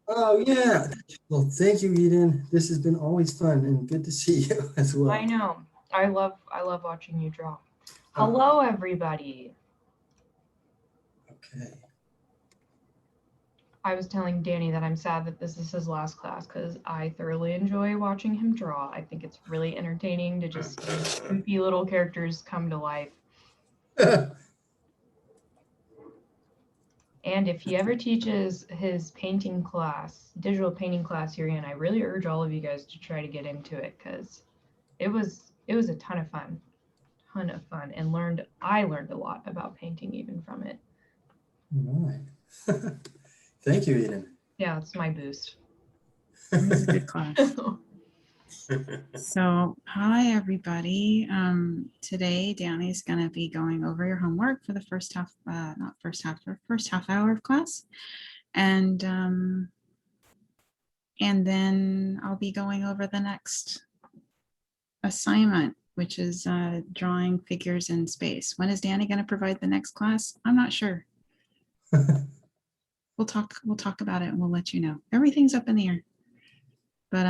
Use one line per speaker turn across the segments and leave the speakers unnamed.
Oh, yeah. Well, thank you, Eden. This has been always fun and good to see you as
I
well.
know. I love watching you draw.
Uh,
Hello, everybody.
okay.
I was telling Danny that I'm sad that this is his last class because I thoroughly enjoy watching him draw. I think it's really entertaining to just see his goofy little characters come to life. And if he ever teaches his painting class, digital painting class here again, I really urge all of you guys to try to get into it because it was a ton of fun, and learned I learned a lot about painting even from it.
All right. Thank you, Eden.
Yeah, it's my boost.
It was a good class. So, hi everybody. Today, Danny's going to be going over your homework for the first half, not first half, for first half hour of class, and then I'll be going over the next assignment, which is drawing figures in space. When is Danny going to provide the next class? I'm not sure. We'll talk about it and we'll let you know. Everything's up in the air, but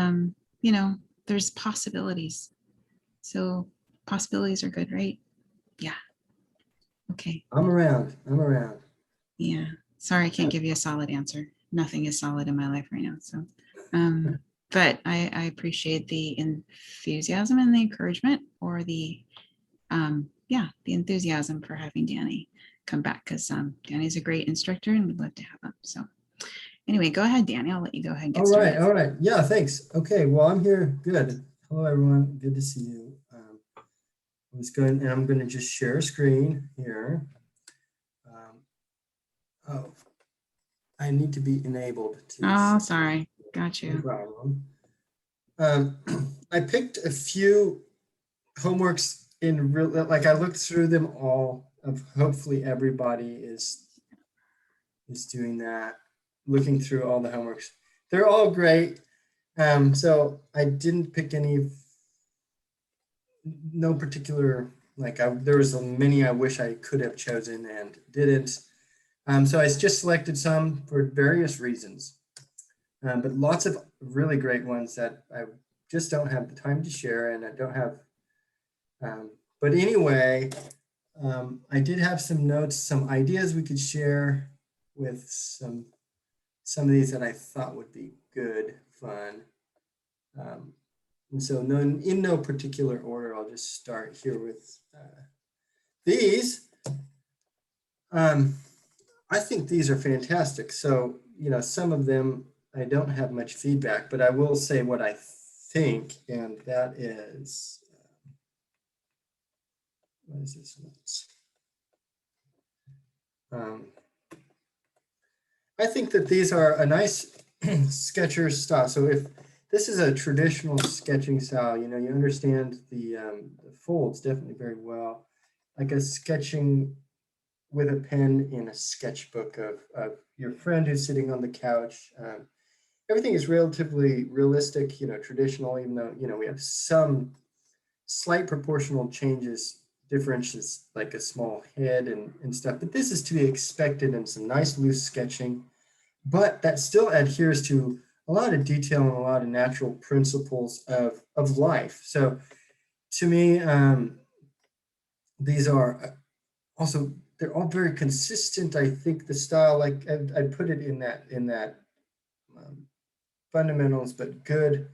there's possibilities. So possibilities are good, right? Yeah. Okay.
I'm around. I'm around.
Yeah. Sorry, I can't give you a solid answer. Nothing is solid in my life right now. So, but I appreciate the enthusiasm and the encouragement, or the enthusiasm for having Danny come back, because Danny's a great instructor and we'd love to have him. So anyway, go ahead, Danny. I'll let you go ahead and get started.
All right. Yeah, thanks. Okay, well, I'm here. Good. Hello, everyone. Good to see you. I'm going to just share a screen here. Oh, I need to be enabled to.
Oh, sorry. Got
No
you.
problem. I picked a few homeworks in real, like I looked through them all. Of hopefully everybody is doing that. Looking through all the homeworks, they're all great. So I didn't pick any, no particular, there was many I wish I could have chosen and didn't. So I just selected some for various reasons, but lots of really great ones that I just don't have the time to share, and I don't have. But anyway, I did have some notes, some ideas we could share with some of these that I thought would be good fun. And so, in no particular order, I'll just start here with these. Um, I think these are fantastic. So, some of them I don't have much feedback, but I will say what I think, and that is, what is this? I think that these are a nice sketcher style. So if this is a traditional sketching style, you understand the folds definitely very well, like a sketching with a pen in a sketchbook of your friend who's sitting on the couch. Everything is relatively realistic, traditional, even though, we have some slight proportional changes, differences, like a small head and stuff. But this is to be expected, and some nice loose sketching. But that still adheres to a lot of detail and a lot of natural principles of life. So to me, these are also, they're all very consistent. I think the style, like I'd put it in that um, fundamentals, but good,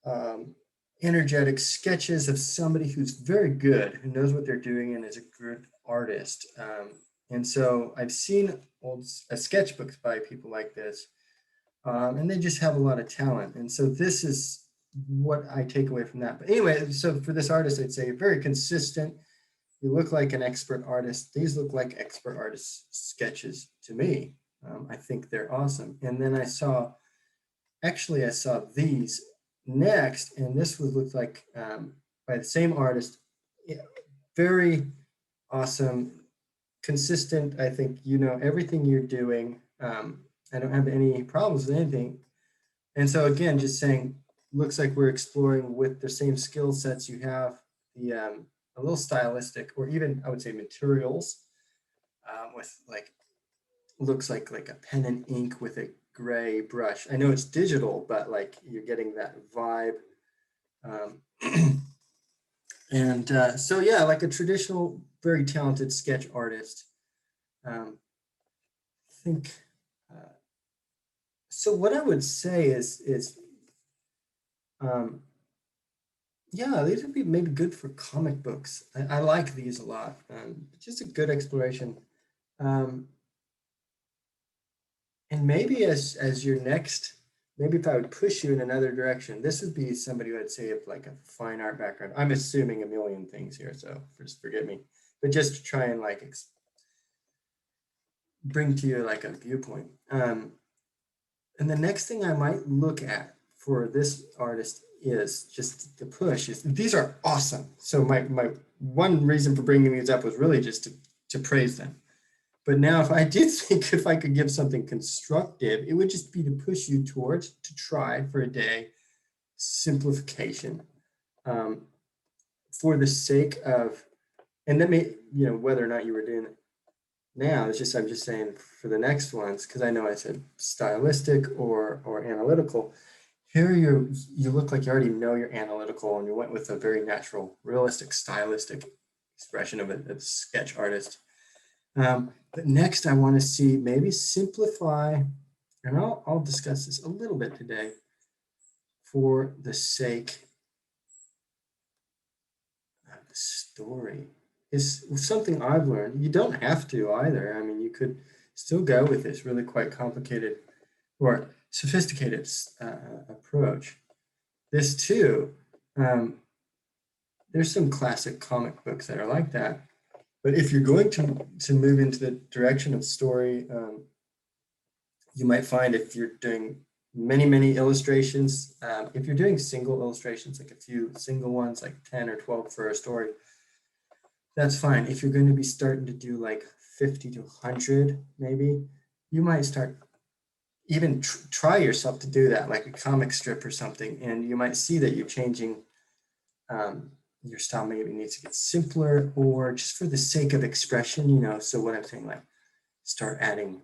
um, energetic sketches of somebody who's very good, who knows what they're doing, and is a good artist. And so I've seen old sketchbooks by people like this, and they just have a lot of talent. And so this is what I take away from that. But anyway, so for this artist, I'd say very consistent. You look like an expert artist. These look like expert artist sketches to me. I think they're awesome. And then I saw these next, and this would look like, by the same artist. Yeah, very awesome, consistent. I think everything you're doing. I don't have any problems with anything. And so again, just saying, looks like we're exploring with the same skill sets you have, the a little stylistic, or even I would say materials, with like, looks like a pen and ink with a gray brush. I know it's digital, but like you're getting that vibe. And so yeah, like a traditional, very talented sketch artist. I think. So what I would say is yeah, these would be maybe good for comic books. I like these a lot. Just a good exploration. Um, and maybe as your next, maybe if I would push you in another direction, this would be somebody who I'd say of like a fine art background. I'm assuming a million things here, so just forgive me. But just to try and like bring to you like a viewpoint. And the next thing I might look at for this artist is just the push. These are awesome. So my one reason for bringing these up was really just to praise them. But now if I did think if I could give something constructive, it would just be to push you towards, to try for a day, simplification, for the sake of, and that may, you know, whether or not you were doing it now, it's just, I'm just saying for the next ones, because I know I said stylistic or analytical. Here you look like you already know you're analytical and you went with a very natural, realistic, stylistic expression of a sketch artist. But next I want to see maybe simplify, and I'll discuss this a little bit today for the sake of the story. Is something I've learned. You don't have to either. I mean, you could still go with this really quite complicated or sophisticated approach. This too, there's some classic comic books that are like that. But if you're going to move into the direction of story, you might find if you're doing many illustrations, if you're doing single illustrations, like a few single ones, like 10 or 12 for a story, that's fine. If you're going to be starting to do like 50 to 100, maybe, you might start even try yourself to do that, like a comic strip or something, and you might see that you're changing, your style maybe needs to get simpler, or just for the sake of expression, you know. So what I'm saying, like start adding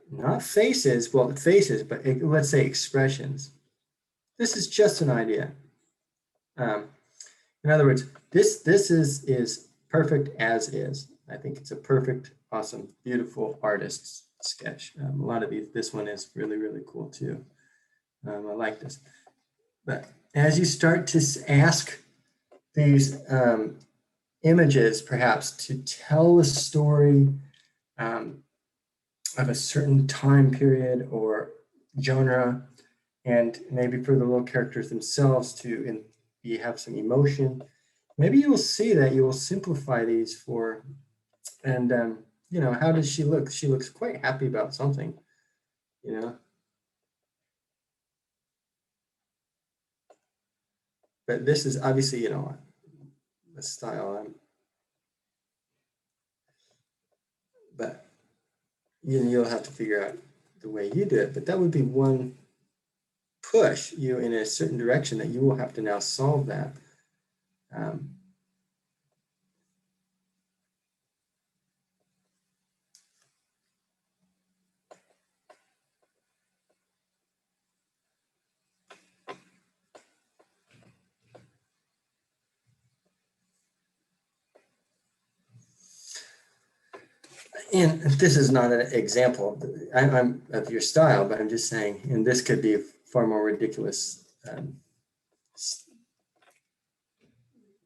not faces, well, faces, but let's say expressions. This is just an idea. In other words, this is perfect as is. I think it's a perfect, awesome, beautiful artist's sketch. A lot of this one is really cool too. I like this. But as you start to ask these images, perhaps to tell a story of a certain time period or genre, and maybe for the little characters themselves to have some emotion, maybe you will see that you will simplify these for, and you know, how does she look? She looks quite happy about something, you know. But this is obviously, you know, a style. But you know, you'll have to figure out the way you do it. But that would be one push you in a certain direction that you will have to now solve that. And this is not an example I'm of your style, but I'm just saying, and this could be far more ridiculous.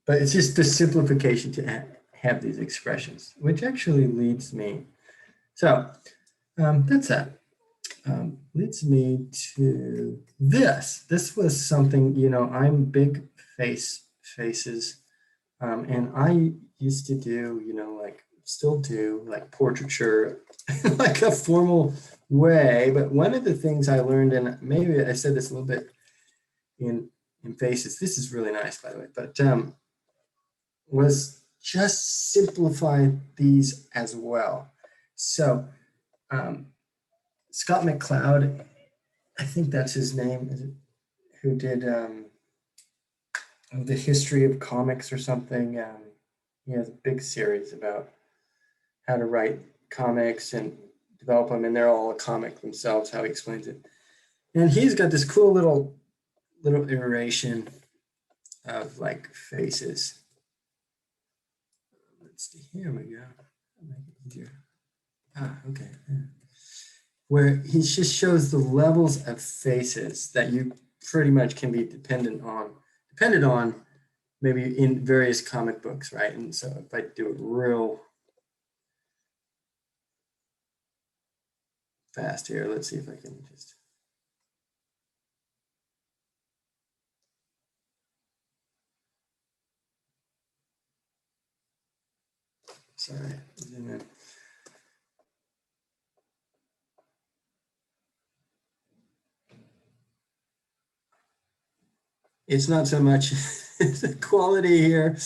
But it's just the simplification to have these expressions, which actually leads me. So that's that. Leads me to this. This was something, you know, I'm big faces. And I used to do, you know, like still do like portraiture, like a formal way. But one of the things I learned, and maybe I said this a little bit in faces, this is really nice, by the way, but was just simplify these as well. So Scott McCloud, I think that's his name, who did the history of comics or something. He has a big series about how to write comics and develop them, and they're all a comic themselves, how he explains it. And he's got this cool little iteration of like faces. Let's see, here we go. I'll make it easier. Okay. Yeah. Where he just shows the levels of faces that you pretty much can be dependent on maybe in various comic books, right? And so if I do it real fast here, let's see if I can just. Sorry, zoom in. It's not so much the quality here,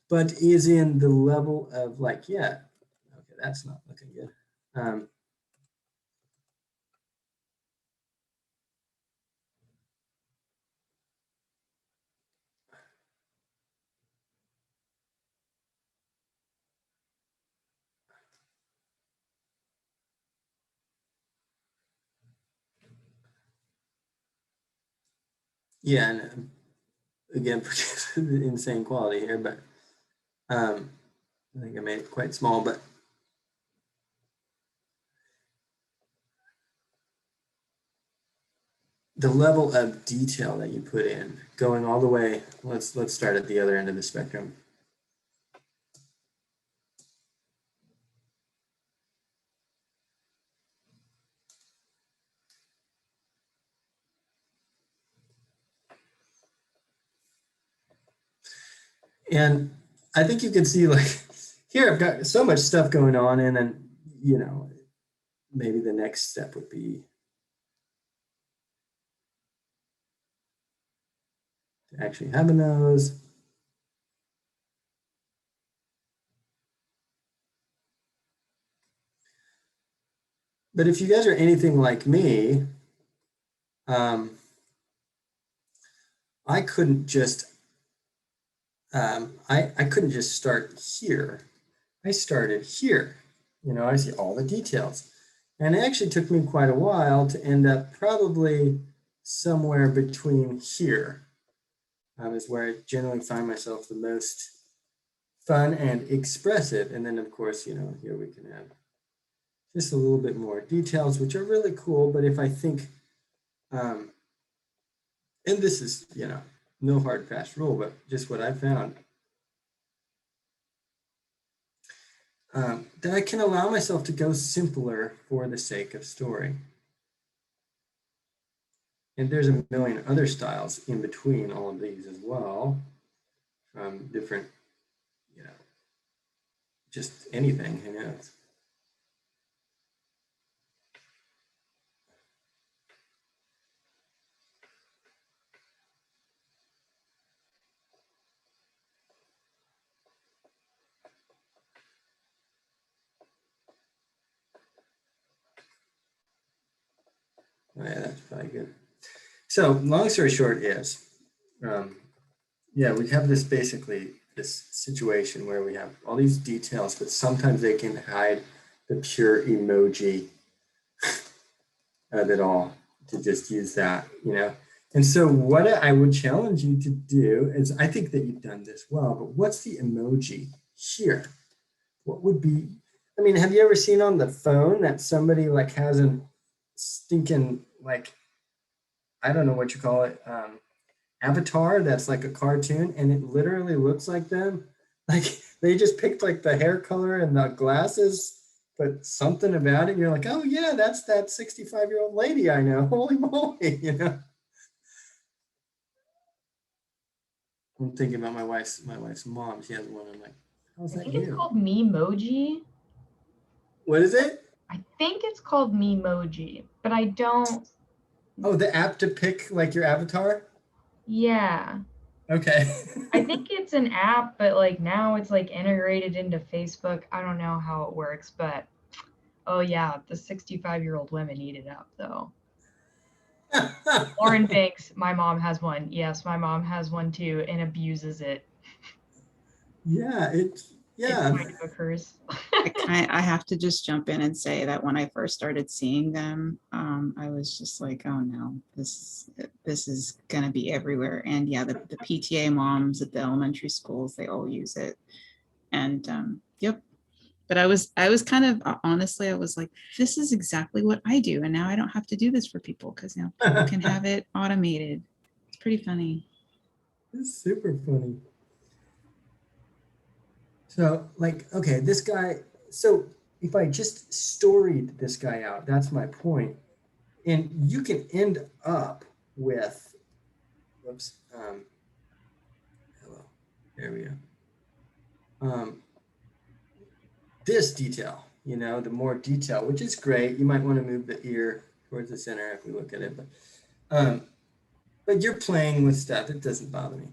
but is in the level of like, yeah, okay, that's not looking good. Yeah, and again, the insane quality here, but I think I made it quite small, but the level of detail that you put in, going all the way, let's start at the other end of the spectrum. And I think you can see like here I've got so much stuff going on, and then maybe the next step would be to actually have a nose. But if you guys are anything like me, I couldn't just I couldn't just start here. I started here. I see all the details. And it actually took me quite a while to end up probably somewhere between here. Is where I generally find myself the most fun and expressive. And then of course, here we can have just a little bit more details, which are really cool. But if I think, and this is, no hard fast rule, but just what I found, that I can allow myself to go simpler for the sake of story. And there's a million other styles in between all of these as well, from different, just anything, who knows. Oh, yeah, that's probably good. So long story short is, we have this situation where we have all these details, but sometimes they can hide the pure emoji of it all, to just use that, And so what I would challenge you to do is, I think that you've done this well, but what's the emoji here? What would be, have you ever seen on the phone that somebody like has a stinking, like, I don't know what you call it, avatar that's like a cartoon, and it literally looks like them? Like they just picked like the hair color and the glasses, but something about it, you're like, oh yeah, that's that 65-year-old lady I know. Holy moly, I'm thinking about my wife's mom. She has one. I'm like, how's
I
that
think it's
you?
called Memoji.
What is it?
I think it's called Memoji, but I don't.
Oh, the app to pick like your avatar?
Yeah.
Okay.
I think it's an app, but like now it's like integrated into Facebook. I don't know how it works, but oh yeah, the 65-year-old women eat it up though. Lauren Banks, my mom has one. Yes, my mom has one too and abuses it.
Yeah, Yeah.
kind of occurs.
I have to just jump in and say that when I first started seeing them, I was just like, oh no, this is gonna be everywhere. And yeah, the PTA moms at the elementary schools, they all use it. And yep. But I was kind of honestly, I was like, this is exactly what I do. And now I don't have to do this for people because now people can have it automated. It's pretty funny.
It's super funny. So like, okay, this guy, so if I just storied this guy out, that's my point. And you can end up with, whoops, hello, there we go. This detail, you know, the more detail, which is great. You might want to move the ear towards the center if we look at it, but you're playing with stuff. It doesn't bother me.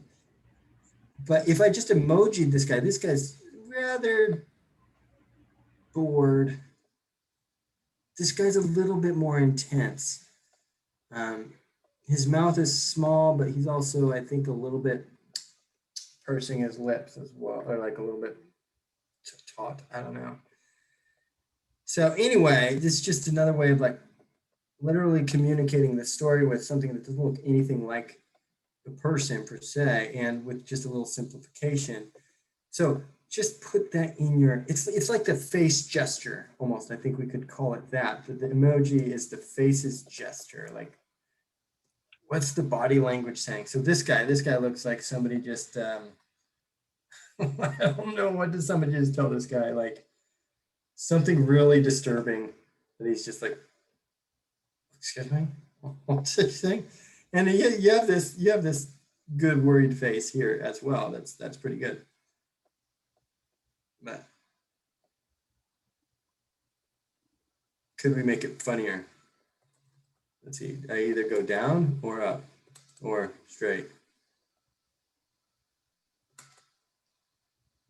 But if I just emojied this guy's rather bored. This guy's a little bit more intense. His mouth is small, but he's also, I think, a little bit pursing his lips as well, or like a little bit taut. I don't know. So anyway, this is just another way of like literally communicating the story with something that doesn't look anything like the person per se, and with just a little simplification. So just put that in your, it's like the face gesture almost. I think we could call it that. The emoji is the face's gesture. Like, what's the body language saying? So this guy looks like somebody just, I don't know, what does somebody just tell this guy? Like something really disturbing that he's just like, excuse me, what's this thing? And you have this good worried face here as well. That's pretty good. But could we make it funnier? Let's see. I either go down or up or straight.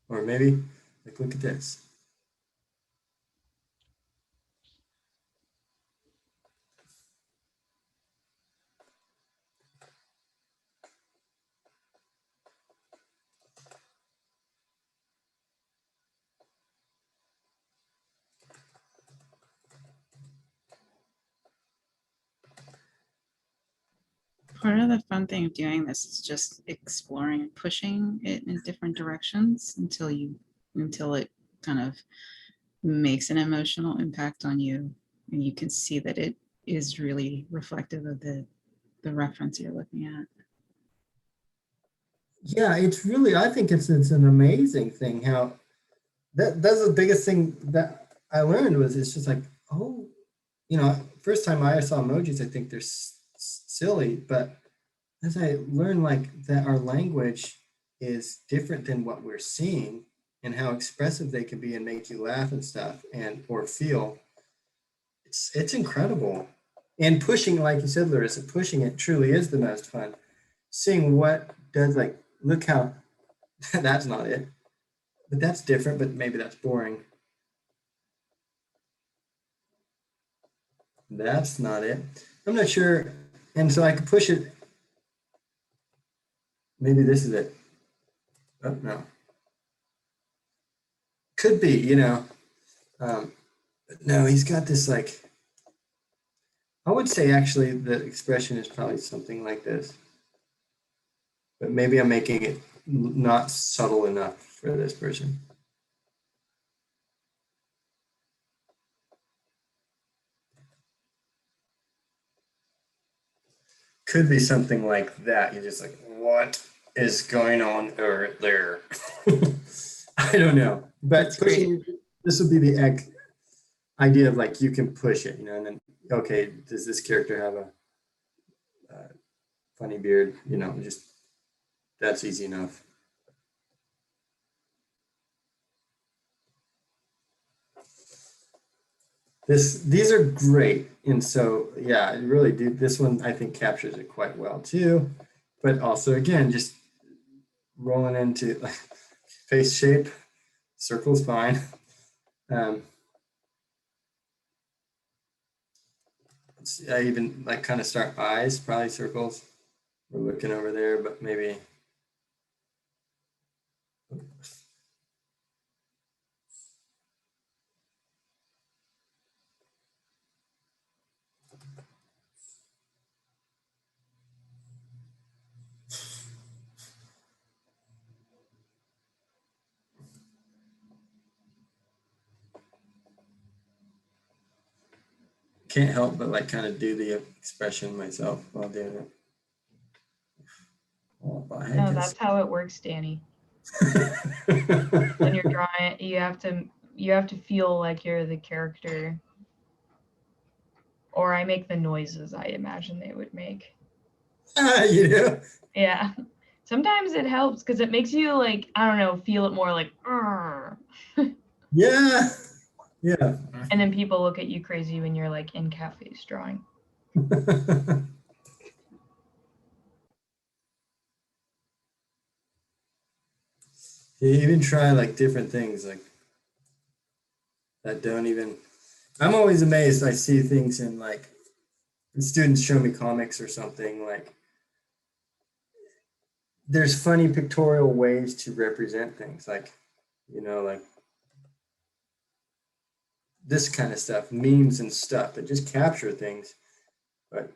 Or maybe, like, look at this.
Part of the fun thing of doing this is just exploring and pushing it in different directions until it kind of makes an emotional impact on you, and you can see that it is really reflective of the reference you're looking at.
Yeah, it's really, I think it's an amazing thing how that's the biggest thing that I learned was it's just like, oh, you know, first time I saw emojis, I think they're silly, but as I learned like that our language is different than what we're seeing and how expressive they can be and make you laugh and stuff and or feel, it's incredible. And pushing, like you said, Larissa, pushing it truly is the most fun. Seeing what does, like, look how that's not it, but that's different, but maybe that's boring. That's not it. I'm not sure. And so I could push it. Maybe this is it. Oh, no. Could be, you know. But no, he's got this like, I would say actually the expression is probably something like this. But maybe I'm making it not subtle enough for this person. Could be something like that. You're just like, what is going on over there? I don't know. But
That's great.
this would be the idea of like you can push it, you know, and then okay, does this character have a funny beard? You know, just that's easy enough. These are great, and so yeah, it really do. This one I think captures it quite well too, but also again just rolling into like face shape, circle's fine. Um, I even like kind of start eyes, probably circles. We're looking over there, but maybe can't help but like kind of do the expression myself while doing it. Oh, my
No,
heck
that's how it works, Danny.
is.
When you're drawing it, you have to feel like you're the character. Or I make the noises I imagine they would make.
You know?
Yeah. Sometimes it helps because it makes you like, I don't know, feel it more like, "Arr."
Yeah. Yeah.
And then people look at you crazy when you're like in cafes drawing.
You even try like different things like that don't even, I'm always amazed. I see things in like, when students show me comics or something, like there's funny pictorial ways to represent things, like, you know, like this kind of stuff, memes and stuff that just capture things. But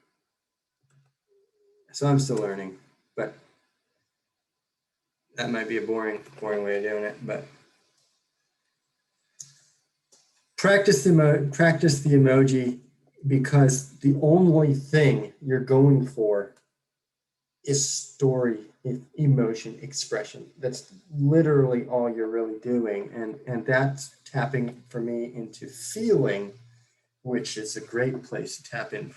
so I'm still learning, but that might be a boring way of doing it. But practice the emoji, because the only thing you're going for is story, emotion, expression. That's literally all you're really doing, and that's tapping for me into feeling, which is a great place to tap in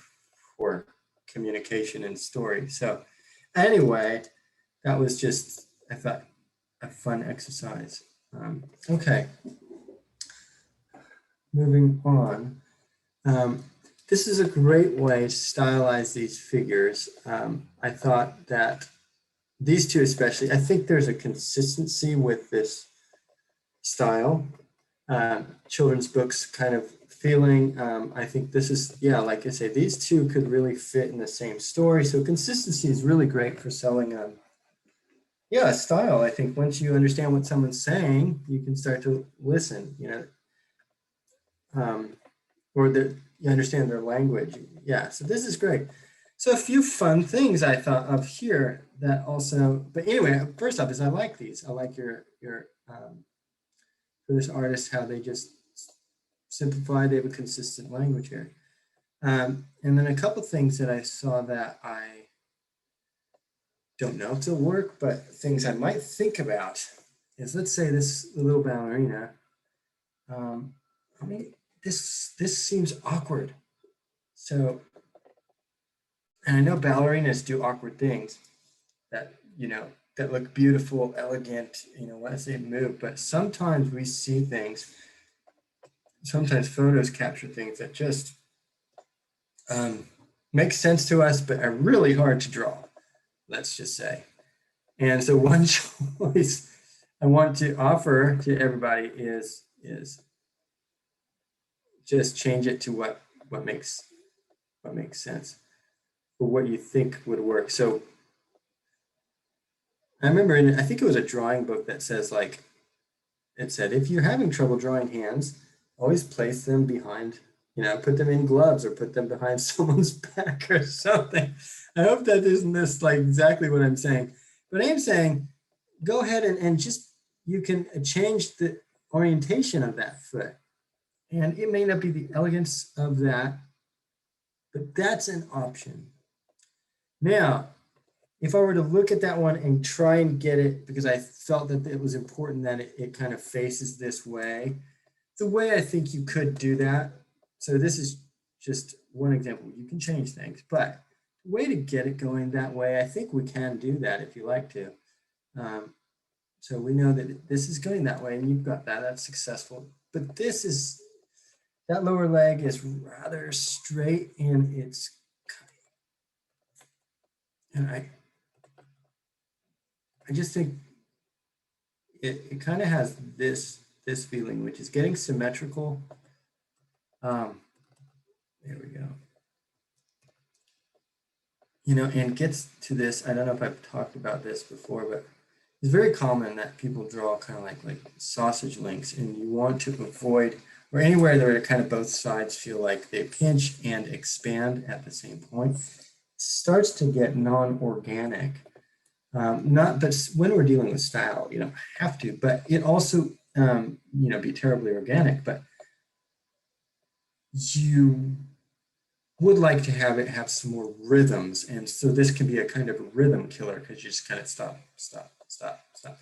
for communication and story. So anyway, that was just, I thought, a fun exercise. Okay, moving on. This is a great way to stylize these figures. I thought that these two especially, I think there's a consistency with this style. Children's books kind of feeling. I think this is, yeah, like I say, these two could really fit in the same story. So consistency is really great for selling a style. I think once you understand what someone's saying, you can start to listen, or you understand their language. Yeah, so this is great. So a few fun things I thought of here that also, but anyway, first off is I like these. I like your for this artist, how they just simplify, they have a consistent language here. And then a couple things that I saw that I don't know if they'll work, but things I might think about is, let's say this little ballerina. I mean, this seems awkward. So, and I know ballerinas do awkward things that, that look beautiful, elegant, as they move, but sometimes we see things, sometimes photos capture things that just make sense to us, but are really hard to draw, let's just say. And so one choice I want to offer to everybody is just change it to what makes sense, or what you think would work. So I remember I think it was a drawing book that says, like, it said, if you're having trouble drawing hands, always place them behind, put them in gloves or put them behind someone's back or something. I hope that isn't this like exactly what I'm saying, but I am saying, go ahead and just, you can change the orientation of that foot. And it may not be the elegance of that, but that's an option. Now, if I were to look at that one and try and get it, because I felt that it was important that it kind of faces this way, the way I think you could do that. So this is just one example. You can change things, but the way to get it going that way, I think we can do that if you like to. So we know that this is going that way, and you've got that, that's successful. But that lower leg is rather straight, and I just think it kind of has this feeling, which is getting symmetrical. There we go. And gets to this, I don't know if I've talked about this before, but it's very common that people draw kind of like sausage links, and you want to avoid, or anywhere where kind of both sides feel like they pinch and expand at the same point, it starts to get non-organic. But when we're dealing with style, you don't have to, but it also, be terribly organic, but you would like to have it have some more rhythms. And so this can be a kind of a rhythm killer because you just kind of stop, stop, stop, stop.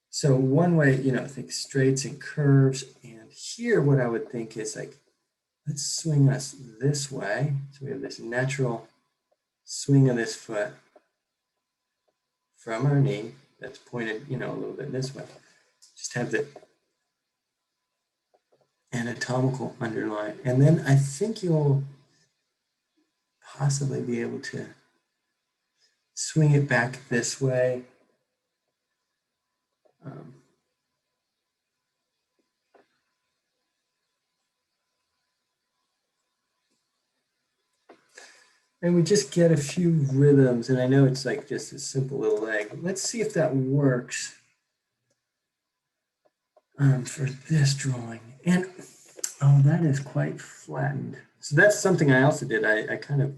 So one way, you know, think straights and curves. And here, what I would think is like, let's swing us this way. So we have this natural swing of this foot from our knee that's pointed, you know, a little bit this way. Just have the anatomical underline. And then I think you'll possibly be able to swing it back this way. And we just get a few rhythms, and I know it's like just a simple little leg, but let's see if that works for this drawing. And, oh, that is quite flattened. So that's something I also did. I kind of,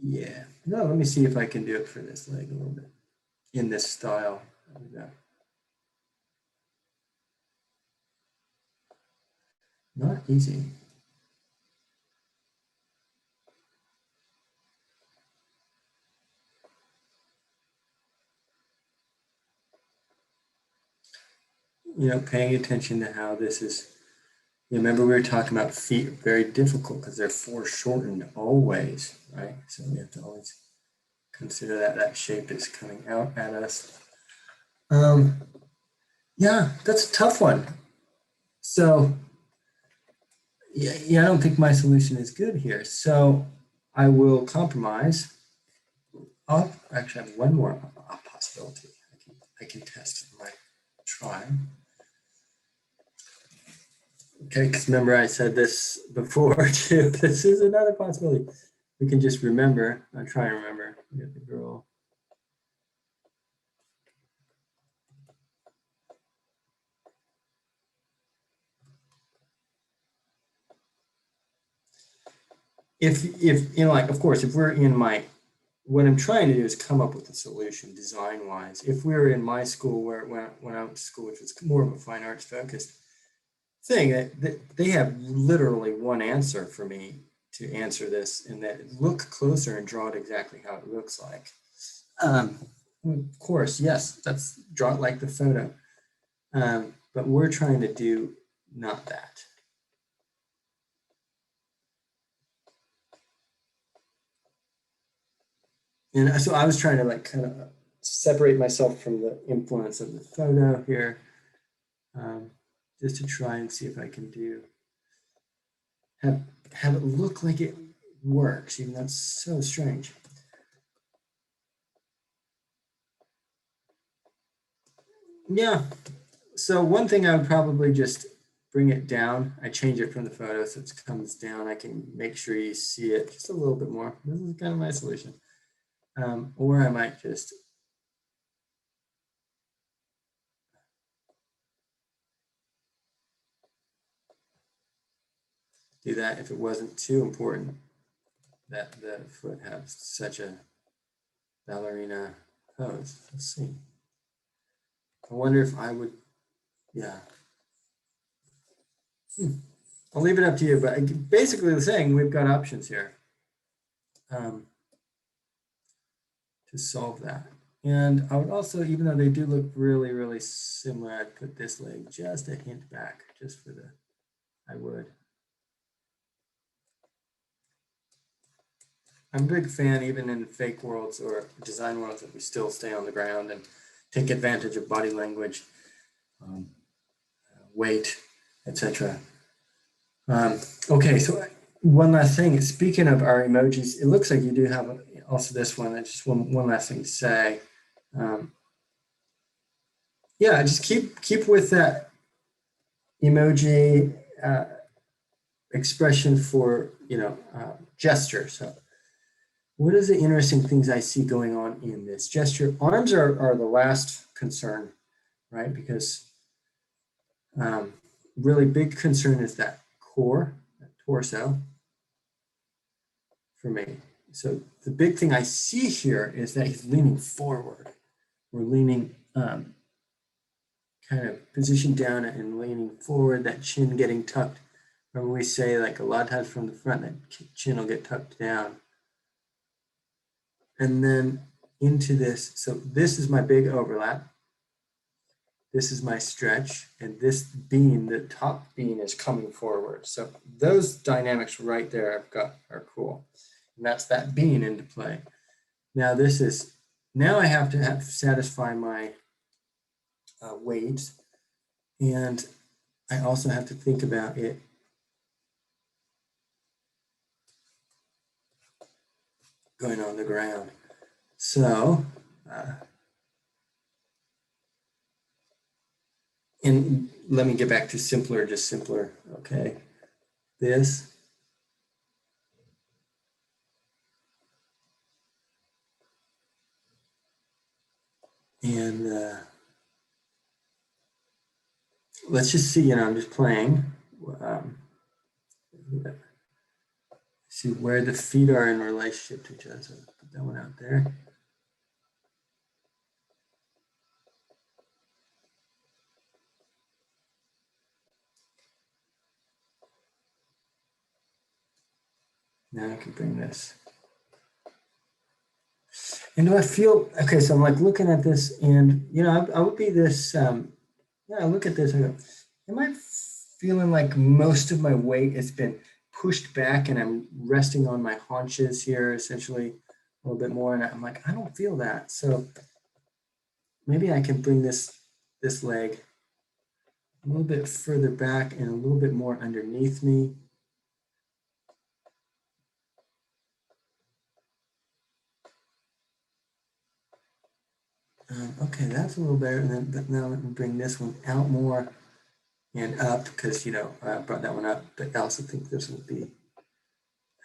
yeah. No, let me see if I can do it for this leg a little bit in this style. There we go. Not easy. You know, paying attention to how this is, you remember we were talking about feet are very difficult because they're foreshortened always, right? So we have to always consider that that shape is coming out at us. Yeah, that's a tough one. So yeah, I don't think my solution is good here. So I will compromise. I'll actually have one more possibility. I can test my try. Okay, because remember I said this before too. This is another possibility. We can just remember. I'll try and remember. We have the girl. If you know, like, of course, if we're in my, what I'm trying to do is come up with a solution design wise. If we were in my school where when I went to school, which was more of a fine arts focused thing, they have literally one answer for me to answer this, and that look closer and draw it exactly how it looks like. Of course, yes, that's draw it like the photo. But we're trying to do not that. And so I was trying to like kind of separate myself from the influence of the photo here, just to try and see if I can do have it look like it works, even though it's so strange. Yeah. So one thing I would probably just bring it down. I change it from the photo so it comes down. I can make sure you see it just a little bit more. This is kind of my solution. Or I might just do that if it wasn't too important that the foot has such a ballerina pose. Let's see. I wonder if I would, yeah. I'll leave it up to you, but basically the saying we've got options here to solve that. And I would also, even though they do look really, really similar, I'd put this leg just a hint back, just for the, I would. I'm a big fan, even in fake worlds or design worlds, that we still stay on the ground and take advantage of body language, weight, etc. Okay, so one last thing. Speaking of our emojis, it looks like you do have also this one. I just one last thing to say. Yeah, just keep with that emoji expression for gesture. So what is the interesting things I see going on in this gesture? Arms are the last concern, right? Because really big concern is that core, that torso for me. So the big thing I see here is that he's leaning forward. We're leaning kind of positioned down and leaning forward, that chin getting tucked. Remember we say like a lot of times from the front, that chin will get tucked down. And then into this, so this is my big overlap. This is my stretch, and this bean, the top bean is coming forward. So those dynamics right there I've got are cool. And that's that bean into play. Now this is, now I have to satisfy my weight, and I also have to think about it going on the ground. So, and let me get back to simpler, just simpler, okay? This. And let's just see, I'm just playing. See where the feet are in relationship to each other. So put that one out there. Now I can bring this. And do I feel, okay, so I'm like looking at this and, I would be this, I look at this, I go, am I feeling like most of my weight has been pushed back and I'm resting on my haunches here essentially a little bit more, and I'm like, I don't feel that. So maybe I can bring this leg a little bit further back and a little bit more underneath me. Okay, that's a little better. And then, but now let me bring this one out more and up, because I brought that one up, but I also think this will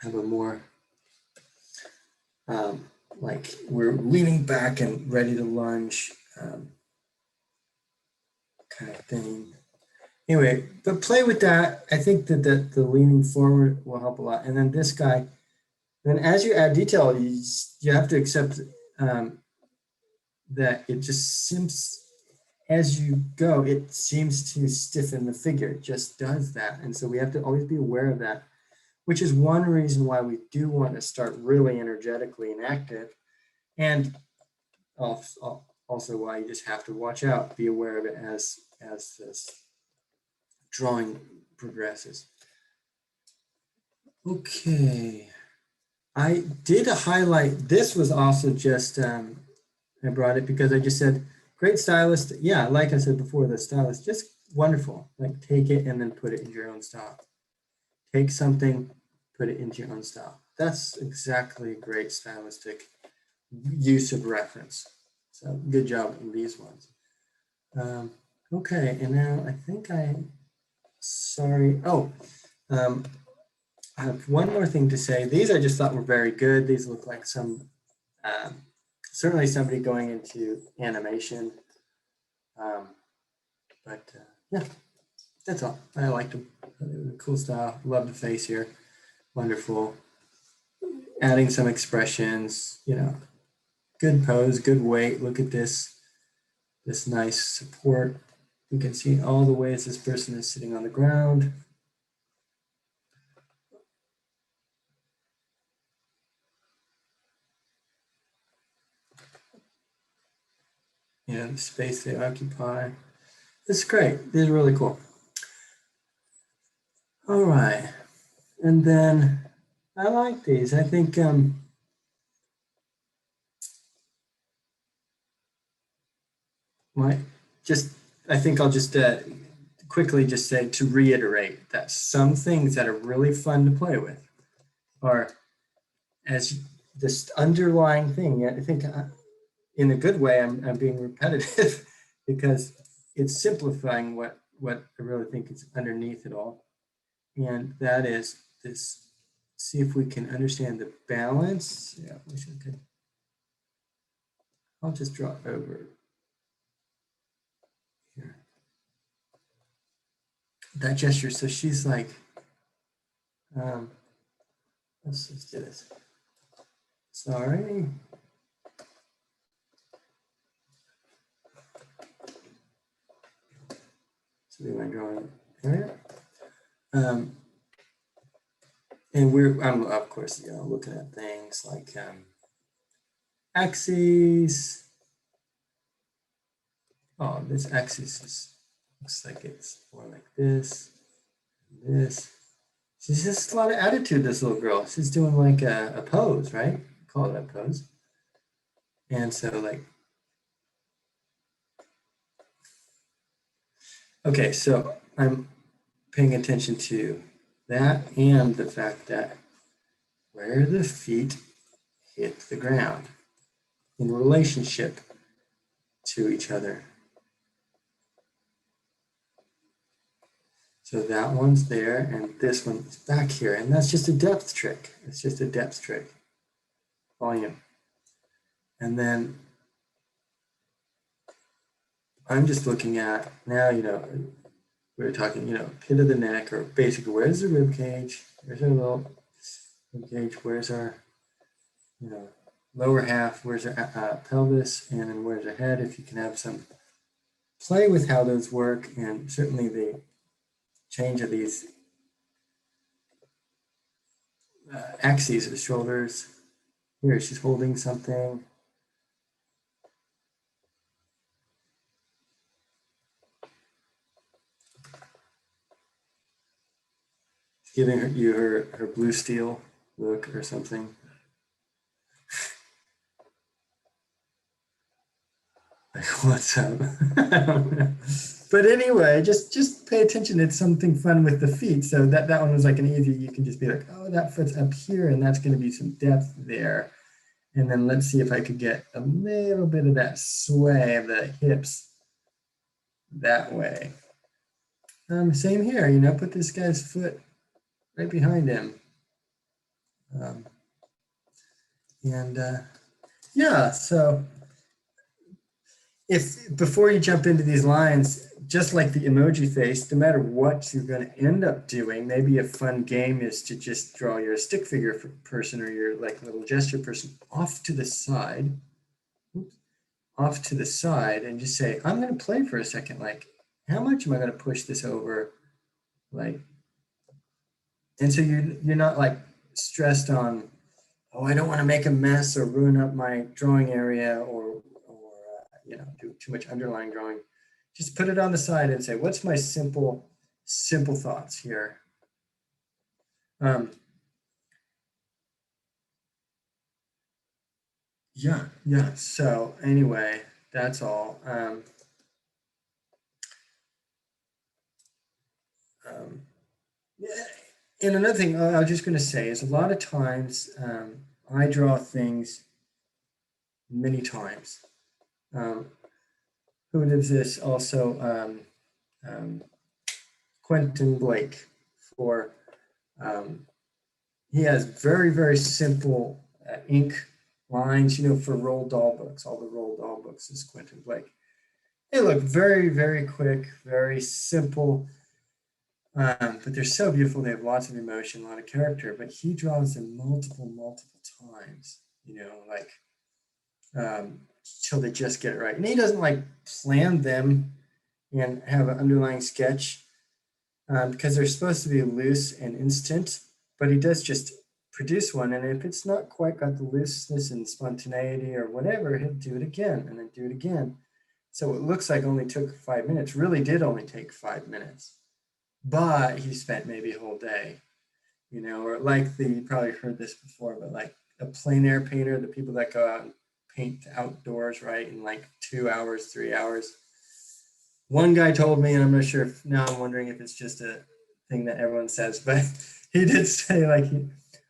have a more like we're leaning back and ready to lunge kind of thing. Anyway, but play with that. I think that the leaning forward will help a lot. And then this guy, then as you add detail, you have to accept that it just seems, as you go, it seems to stiffen the figure. It just does that. And so we have to always be aware of that, which is one reason why we do want to start really energetically and active. And also why you just have to watch out, be aware of it as this drawing progresses. Okay, I did a highlight. This was also just, I brought it because I just said, great stylist. Yeah, like I said before, the stylist, just wonderful. Like take it and then put it in your own style. Take something, put it into your own style. That's exactly a great stylistic use of reference. So good job in these ones. Okay, and now I think sorry. Oh, I have one more thing to say. These I just thought were very good. These look like some, certainly somebody going into animation. Yeah, that's all. I liked them. Cool style. Love the face here. Wonderful. Adding some expressions, good pose, good weight. Look at this nice support. You can see all the ways this person is sitting on the ground. The space they occupy. It's great. These are really cool. All right. And then I like these. I think I think I'll just quickly just say, to reiterate, that some things that are really fun to play with are, as this underlying thing, I think in a good way, I'm being repetitive because it's simplifying what I really think is underneath it all. And that is this, see if we can understand the balance. Yeah, I wish I could. I'll just draw over here. That gesture, so she's like, let's do this. Sorry. So be my drawing area. And I'm of course, you know, looking at things like axes. Oh, this axis looks like it's more like this, this. She's just a lot of attitude, this little girl. She's doing like a pose, right? Call it a pose. And so like, okay, so I'm paying attention to that and the fact that where the feet hit the ground in relationship to each other. So that one's there and this one's back here. And that's just a depth trick. It's just a depth trick. Volume. And then I'm just looking at now, you know, we were talking, you know, pit of the neck, or basically where's the rib cage? Where's our little rib cage? Where's our, you know, lower half? Where's our pelvis? And then where's our head? If you can have some play with how those work, and certainly the change of these axes of the shoulders. Here, she's holding something. She's giving her blue steel look or something. Like, what's up? But anyway, just pay attention. It's something fun with the feet. So that one was like an easy, you can just be like, oh, that foot's up here, and that's going to be some depth there. And then let's see if I could get a little bit of that sway of the hips that way. Same here, you know, put this guy's foot right behind him. Yeah, so if before you jump into these lines, just like the emoji face, no matter what you're going to end up doing, maybe a fun game is to just draw your stick figure person or your like little gesture person off to the side. Oops, off to the side, and just say, I'm going to play for a second. Like, how much am I going to push this over? Like, and so you're not like stressed on, oh, I don't want to make a mess or ruin up my drawing area, or you know, do too much underlying drawing. Just put it on the side and say, what's my simple thoughts here? Yeah. So anyway, that's all. Yeah. And another thing I was just going to say is a lot of times I draw things many times. Who did this also? Quentin Blake for, he has very, very simple ink lines, you know, for Roald Dahl books. All the Roald Dahl books is Quentin Blake. They look very, very quick, very simple, but they're so beautiful. They have lots of emotion, a lot of character, but he draws them multiple times, you know, like till they just get it right. And he doesn't like plan them and have an underlying sketch because they're supposed to be loose and instant, but he does just produce one. And if it's not quite got the looseness and spontaneity or whatever, he'll do it again and then do it again. So it looks like only took 5 minutes, really did only take 5 minutes, but he spent maybe a whole day, you know, or like you probably heard this before, but like a plein air painter, the people that go out and paint outdoors, right, in like 2 hours, 3 hours. One guy told me, and I'm not sure if now I'm wondering if it's just a thing that everyone says, but he did say like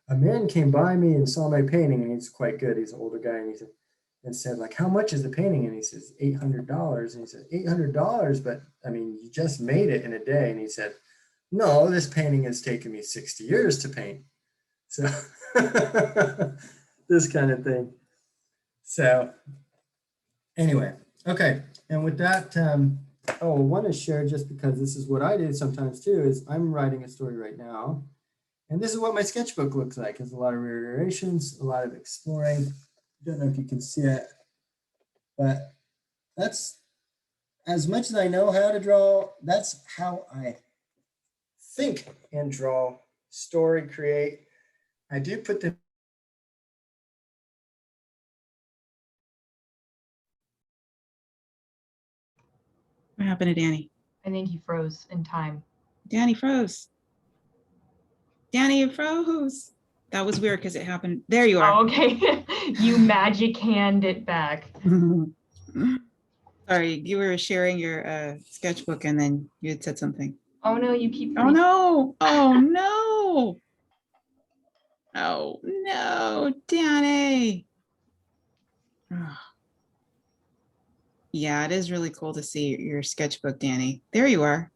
a man came by me and saw my painting, and he's quite good. He's an older guy, and he said, like, how much is the painting? And he says, $800. And he said, $800, but I mean, you just made it in a day. And he said, no, this painting has taken me 60 years to paint. So this kind of thing. So anyway, okay. And with that, I want to share, just because this is what I do sometimes too, is I'm writing a story right now. And this is what my sketchbook looks like. It's a lot of reiterations, a lot of exploring. Don't know if you can see it, but that's as much as I know how to draw. That's how I think and draw, story, create. I do put them.
What happened to Danny?
I think he froze in time.
Danny froze. Danny, you froze. That was weird because it happened. There you are.
Oh, okay. You magic hand it back.
Sorry, you were sharing your sketchbook and then you had said something.
Oh no, you keep.
Oh no! Oh no! Oh no, Danny! Oh. Yeah, it is really cool to see your sketchbook, Danny. There you are.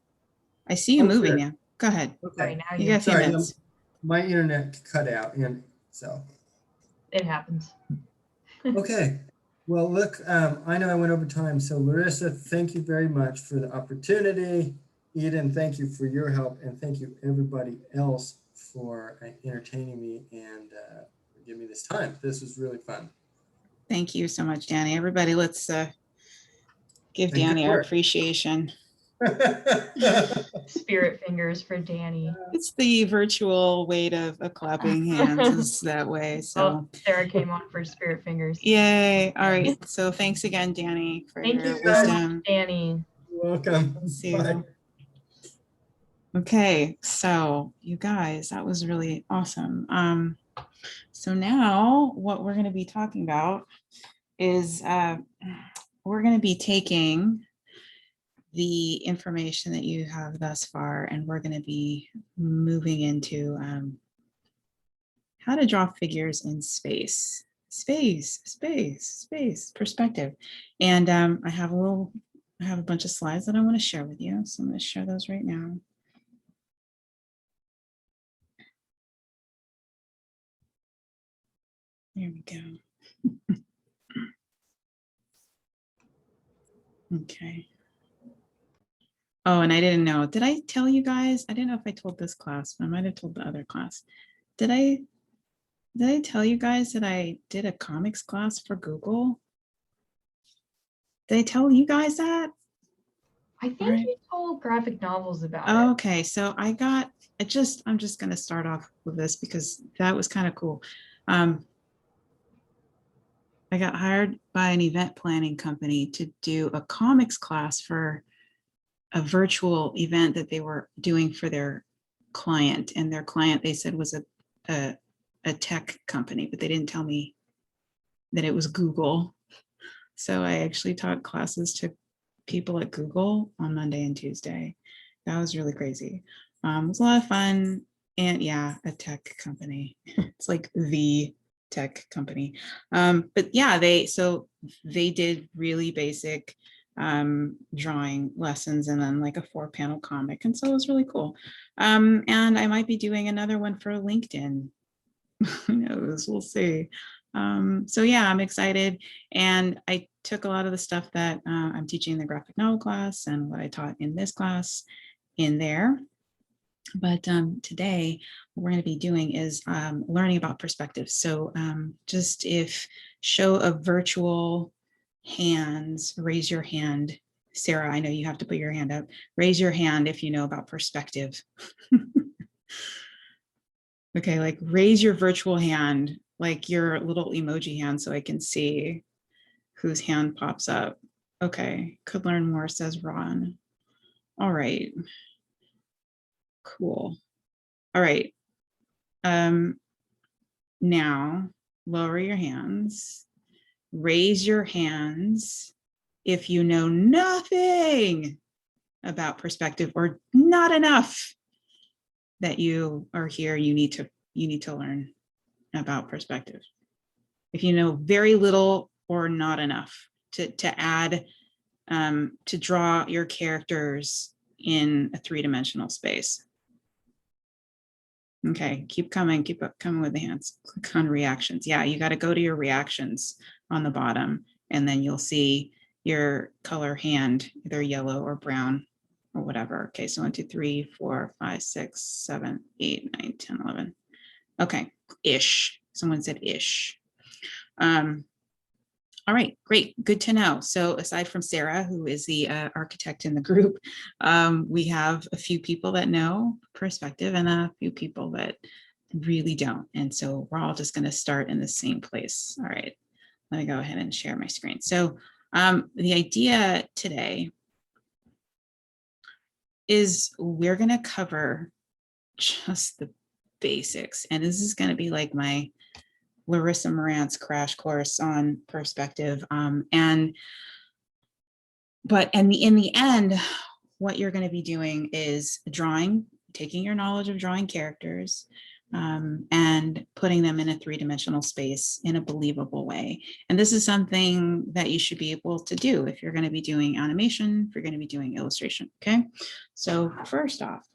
I see you
Oh,
moving
good.
now. Go ahead.
Right
Okay.
now,
You got a few
Sorry,
minutes.
my internet cut out, and so.
it happens.
Okay. Well, look, I know I went over time, so Larissa, thank you very much for the opportunity. Eden, thank you for your help, and thank you everybody else for entertaining me and giving me this time. This was really fun.
Thank you so much, Danny. Everybody, let's give
And good
Danny our
work.
appreciation.
Spirit fingers for Danny.
It's the virtual weight of clapping hands is that way. So
Oh, Sarah came on for spirit fingers.
yay. All right. So thanks again, Danny, for
Thank
your
you so much,
wisdom.
Danny.
You're welcome.
See
Bye.
you. Okay, so you guys, that was really awesome. So now what we're going to be talking about is we're going to be taking the information that you have thus far, and we're going to be moving into how to draw figures in space, perspective. And I have a bunch of slides that I want to share with you. So I'm going to share those right now. There we go. Okay. Oh, and I didn't know. Did I tell you guys? I didn't know if I told this class, but I might have told the other class. Did I tell you guys that I did a comics class for Google? Did I tell you guys that?
I think
Right.
you told graphic novels about it.
Okay, so I'm just going to start off with this because that was kind of cool. I got hired by an event planning company to do a comics class for a virtual event that they were doing for their client, and their client, they said, was a tech company, but they didn't tell me that it was Google. So I actually taught classes to people at Google on Monday and Tuesday. That was really crazy. It was a lot of fun. And yeah, a tech company. It's like the tech company. But yeah, they did really basic drawing lessons and then like a 4-panel comic. And so it was really cool. And I might be doing another one for LinkedIn. Who knows? We'll see. So yeah, I'm excited. And I took a lot of the stuff that I'm teaching in the graphic novel class and what I taught in this class in there. But today, what we're going to be doing is learning about perspective. So just show of virtual hands, raise your hand. Sarah, I know you have to put your hand up. Raise your hand if you know about perspective. Okay, like raise your virtual hand, like your little emoji hand, so I can see whose hand pops up. Okay, could learn more, says Ron. All right, cool. All right, now lower your hands, raise your hands if you know nothing about perspective or not enough that you are here, you need to learn about perspective. If you know very little or not enough to add, to draw your characters in a 3-dimensional space. Okay, keep coming with the hands. Click on reactions. Yeah, you got to go to your reactions on the bottom, and then you'll see your color hand, either yellow or brown or whatever. Okay, so 1, 2, 3, 4, 5, 6, 7, 8, 9, 10, 11. Okay, ish. Someone said ish. All right, great, good to know. So aside from Sarah, who is the architect in the group, we have a few people that know perspective and a few people that really don't. And so we're all just going to start in the same place. All right, let me go ahead and share my screen. So the idea today is we're going to cover just the basics. And this is going to be like my Larissa Morant's crash course on perspective. In the end, what you're going to be doing is drawing, taking your knowledge of drawing characters and putting them in a three-dimensional space in a believable way. And this is something that you should be able to do if you're going to be doing animation, if you're going to be doing illustration. Okay, so first off,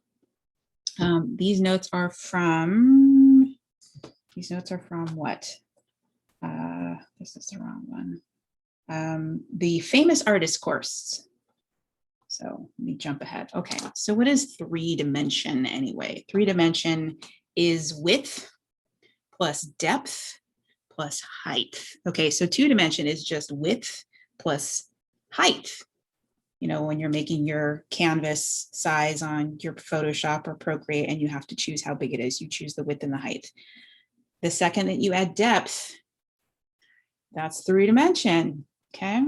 these notes are from what? This is the wrong one. The Famous Artist course. So let me jump ahead. Okay, so what is 3D anyway? 3D is width plus depth plus height. Okay, so 2D is just width plus height. You know, when you're making your canvas size on your Photoshop or Procreate and you have to choose how big it is, you choose the width and the height. The second that you add depth, that's 3D. Okay,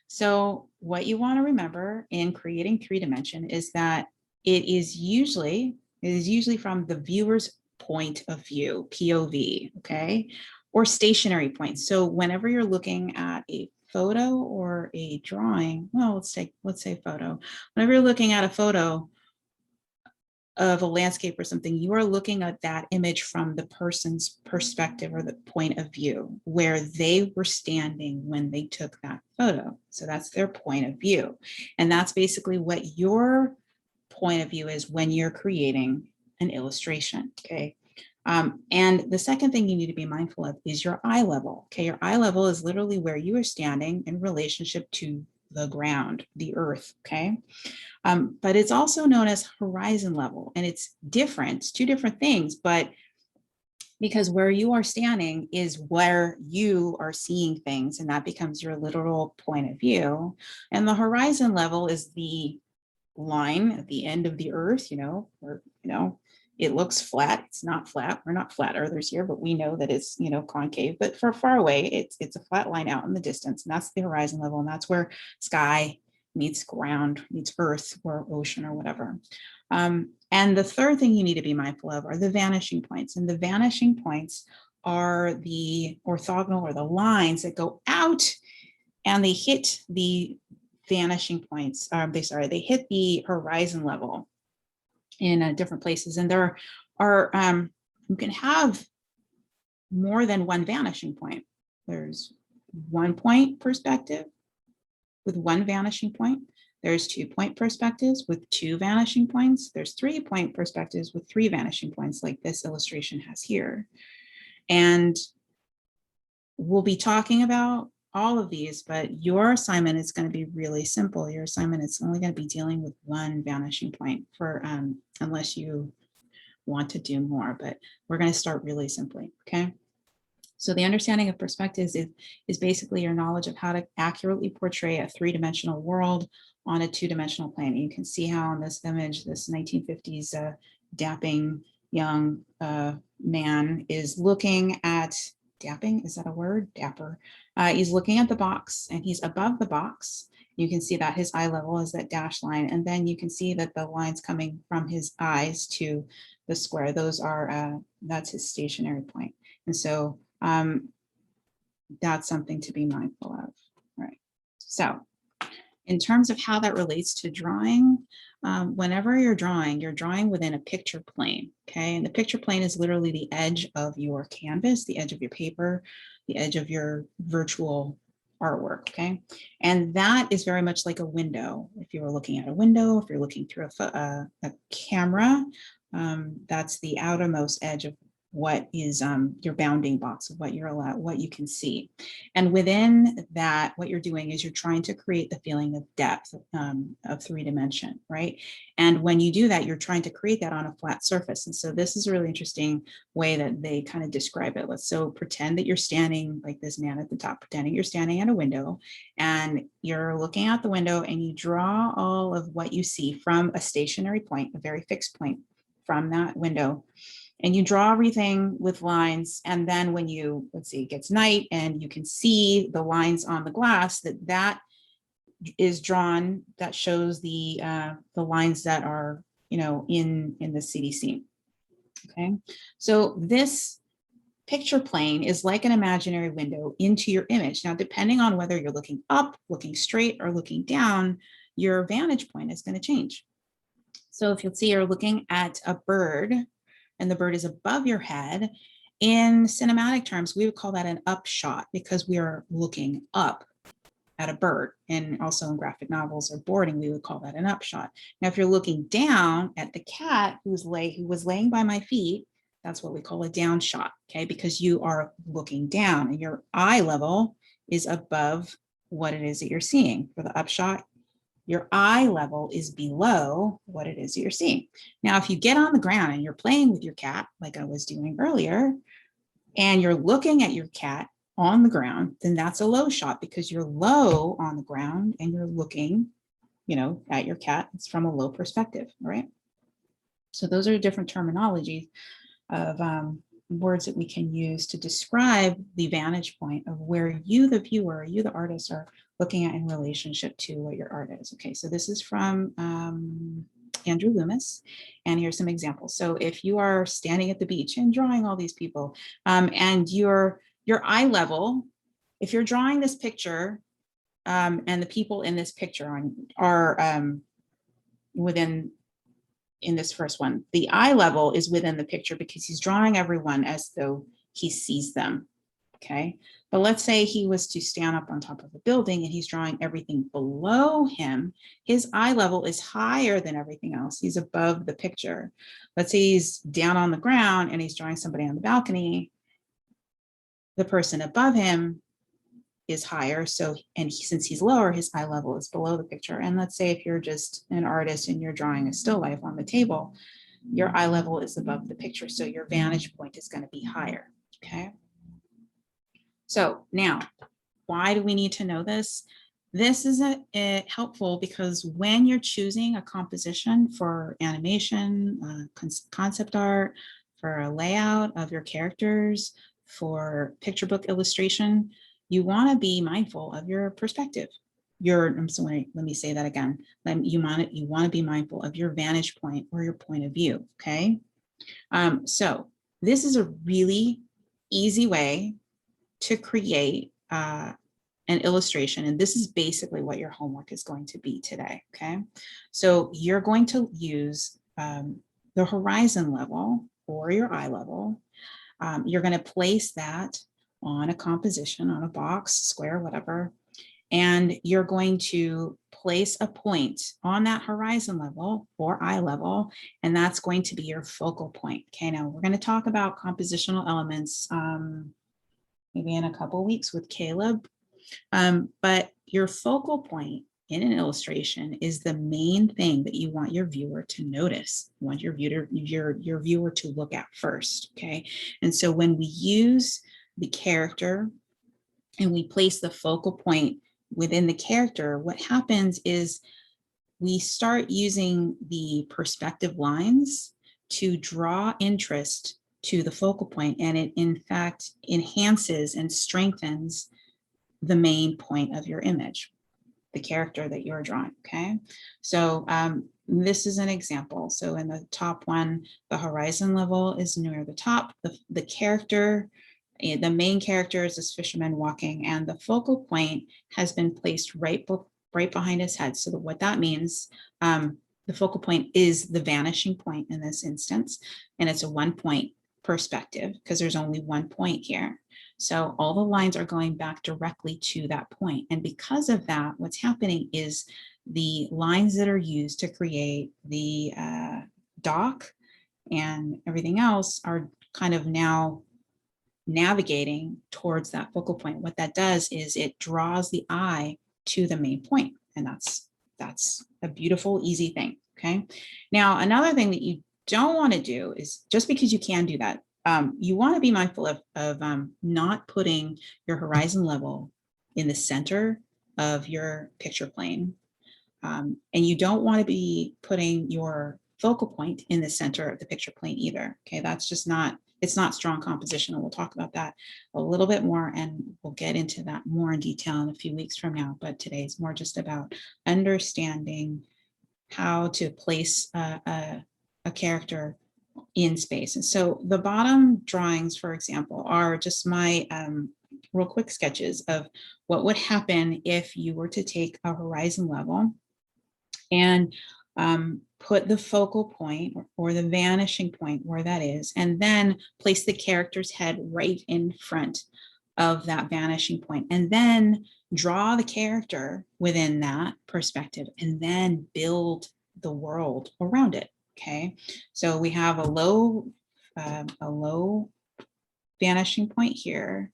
so what you want to remember in creating 3D is that it is usually from the viewer's point of view, POV, okay, or stationary point. So whenever you're looking at a photo or a drawing, well, let's say photo. Whenever you're looking at a photo of a landscape or something, you are looking at that image from the person's perspective or the point of view, where they were standing when they took that photo. So that's their point of view. And that's basically what your point of view is when you're creating an illustration, okay? And the second thing you need to be mindful of is your eye level, okay? Your eye level is literally where you are standing in relationship to the ground, the earth, okay? But it's also known as horizon level, and it's different. It's two different things, but because where you are standing is where you are seeing things, and that becomes your literal point of view. And the horizon level is the line at the end of the earth, or, it looks flat. It's not flat. We're not flat earthers here, but we know that it's, concave, but for far away, it's a flat line out in the distance, and that's the horizon level. And that's where sky meets ground, meets earth or ocean or whatever. And the third thing you need to be mindful of are the vanishing points. And the vanishing points are the orthogonal, or the lines that go out and they hit the vanishing points. They hit the horizon level in different places. And there are, you can have more than one vanishing point. There's 1 point perspective with 1 vanishing point. There's 2 point perspectives with 2 vanishing points. There's 3 point perspectives with 3 vanishing points, like this illustration has here. And we'll be talking about all of these, but your assignment is going to be really simple. Your assignment is only going to be dealing with 1 vanishing point for unless you want to do more, but we're going to start really simply, okay? So the understanding of perspectives is basically your knowledge of how to accurately portray a 3-dimensional world on a 2-dimensional plane. You can see how in this image, this 1950s dapping young man is looking at, dapping, is that a word? Dapper. He's looking at the box, and he's above the box. You can see that his eye level is that dashed line, and then you can see that the lines coming from his eyes to the square, those are, that's his stationary point. And so that's something to be mindful of. All right. So in terms of how that relates to drawing, whenever you're drawing within a picture plane, okay? And the picture plane is literally the edge of your canvas, the edge of your paper, the edge of your virtual artwork, okay? And that is very much like a window. If you were looking at a window, if you're looking through a camera, that's the outermost edge of what is your bounding box of what you're allowed, what you can see. And within that, what you're doing is you're trying to create the feeling of depth of 3D, right? And when you do that, you're trying to create that on a flat surface. And so this is a really interesting way that they kind of describe it. So pretend that you're standing like this man at the top, pretending you're standing at a window, and you're looking out the window, and you draw all of what you see from a stationary point, a very fixed point from that window. and you draw everything with lines. And then when you, let's see, it gets night and you can see the lines on the glass, that is drawn, that shows the lines that are, you know, in the CDC. Okay, so this picture plane is like an imaginary window into your image. Now, depending on whether you're looking up, looking straight, or looking down, your vantage point is going to change. So if you'll see, you're looking at a bird and the bird is above your head. In cinematic terms, we would call that an upshot because we are looking up at a bird. And also in graphic novels or boarding, we would call that an upshot. Now, if you're looking down at the cat who was laying by my feet, that's what we call a down shot, okay? Because you are looking down and your eye level is above what it is that you're seeing. For the upshot, your eye level is below what it is that you're seeing. Now, if you get on the ground and you're playing with your cat, like I was doing earlier, and you're looking at your cat on the ground, then that's a low shot because you're low on the ground and you're looking, you know, at your cat. It's from a low perspective, all right? So those are different terminologies of words that we can use to describe the vantage point of where you, the viewer, you, the artist, are looking at in relationship to what your art is. Okay, so this is from Andrew Loomis, and here's some examples. So if you are standing at the beach and drawing all these people, and your eye level, if you're drawing this picture, and the people in this picture are within, in this first one, the eye level is within the picture because he's drawing everyone as though he sees them, okay? But let's say he was to stand up on top of a building and he's drawing everything below him. His eye level is higher than everything else. He's above the picture. Let's say he's down on the ground and he's drawing somebody on the balcony. The person above him is higher. So, and since he's lower, his eye level is below the picture. And let's say if you're just an artist and you're drawing a still life on the table, your eye level is above the picture. So your vantage point is going to be higher. Okay. So now, why do we need to know this? This is helpful because when you're choosing a composition for animation, concept art, for a layout of your characters, for picture book illustration, you want to be mindful of your perspective. I'm sorry, let me say that again. You want to be mindful of your vantage point or your point of view. Okay. So this is a really easy way to create an illustration. And this is basically what your homework is going to be today. Okay. So you're going to use the horizon level or your eye level. You're going to place that on a composition, on a box, square, whatever. And you're going to place a point on that horizon level or eye level, and that's going to be your focal point. Okay, now we're going to talk about compositional elements maybe in a couple of weeks with Caleb. But your focal point in an illustration is the main thing that you want your viewer to notice. You want your viewer to look at first. Okay, and so when we use the character and we place the focal point within the character, what happens is we start using the perspective lines to draw interest to the focal point, and it in fact enhances and strengthens the main point of your image, the character that you're drawing. Okay, so this is an example. So in the top one, the horizon level is near the top. The character, the main character is this fisherman walking, and the focal point has been placed right behind his head. So what that means, the focal point is the vanishing point in this instance, and it's a 1 point perspective because there's only 1 point here. So all the lines are going back directly to that point. And because of that, what's happening is the lines that are used to create the dock and everything else are kind of now navigating towards that focal point. What that does is it draws the eye to the main point. And that's a beautiful, easy thing. Okay. Now, another thing that you don't want to do is, just because you can do that, you want to be mindful of not putting your horizon level in the center of your picture plane. And you don't want to be putting your focal point in the center of the picture plane either. Okay, that's just not, it's not strong composition. And we'll talk about that a little bit more, and we'll get into that more in detail in a few weeks from now. But today's more just about understanding how to place a character in space. And so the bottom drawings, for example, are just my real quick sketches of what would happen if you were to take a horizon level and put the focal point or the vanishing point where that is, and then place the character's head right in front of that vanishing point, and then draw the character within that perspective, and then build the world around it. Okay, so we have a low vanishing point here,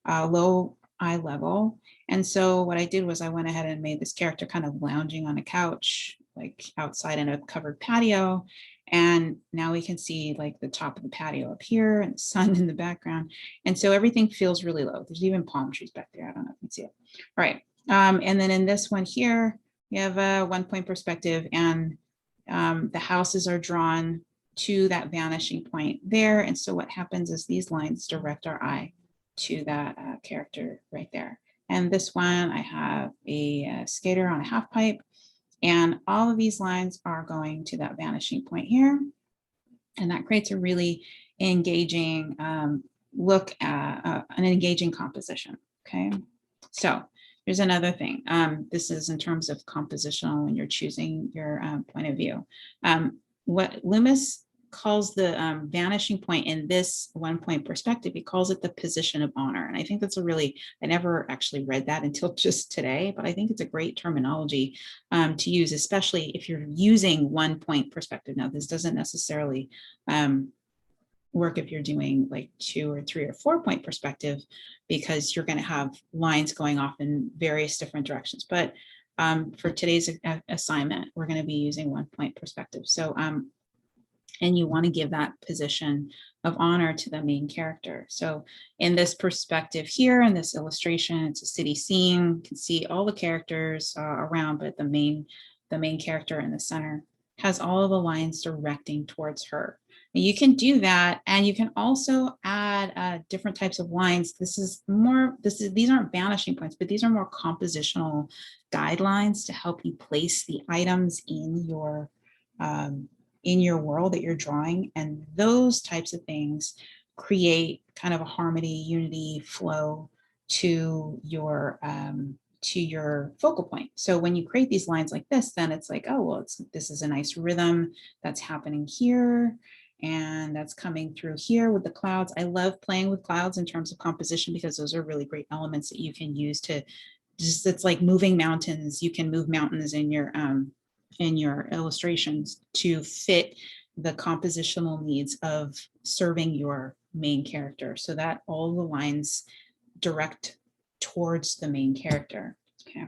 a low eye level. And so what I did was I went ahead and made this character kind of lounging on a couch, like outside in a covered patio. And now we can see like the top of the patio up here and the sun in the background. And so everything feels really low. There's even palm trees back there. I don't know if you can see it. All right. And then in this one here, we have a 1-point perspective, and the houses are drawn to that vanishing point there. And so what happens is these lines direct our eye to that character right there. And this one, I have a skater on a half pipe, and all of these lines are going to that vanishing point here. And that creates a really engaging look at an engaging composition. Okay, so here's another thing. This is in terms of compositional when you're choosing your point of view. What Loomis calls the vanishing point in this 1-point perspective, he calls it the position of honor. And I think that's a really, I never actually read that until just today, but I think it's a great terminology to use, especially if you're using 1-point perspective. Now, this doesn't necessarily work if you're doing like 2 or 3 or 4-point perspective, because you're going to have lines going off in various different directions. But for today's assignment, we're going to be using 1-point perspective. So and you want to give that position of honor to the main character. So in this perspective here, in this illustration, it's a city scene. You can see all the characters around, but the main character in the center has all of the lines directing towards her. And you can do that, and you can also add different types of lines. These aren't vanishing points, but these are more compositional guidelines to help you place the items in your world that you're drawing. And those types of things create kind of a harmony, unity, flow to your focal point. So when you create these lines like this, then it's like, oh, well, this is a nice rhythm that's happening here, and that's coming through here with the clouds. I love playing with clouds in terms of composition, because those are really great elements that you can use to just, it's like moving mountains. You can move mountains in your illustrations to fit the compositional needs of serving your main character, so that all the lines direct towards the main character. Okay.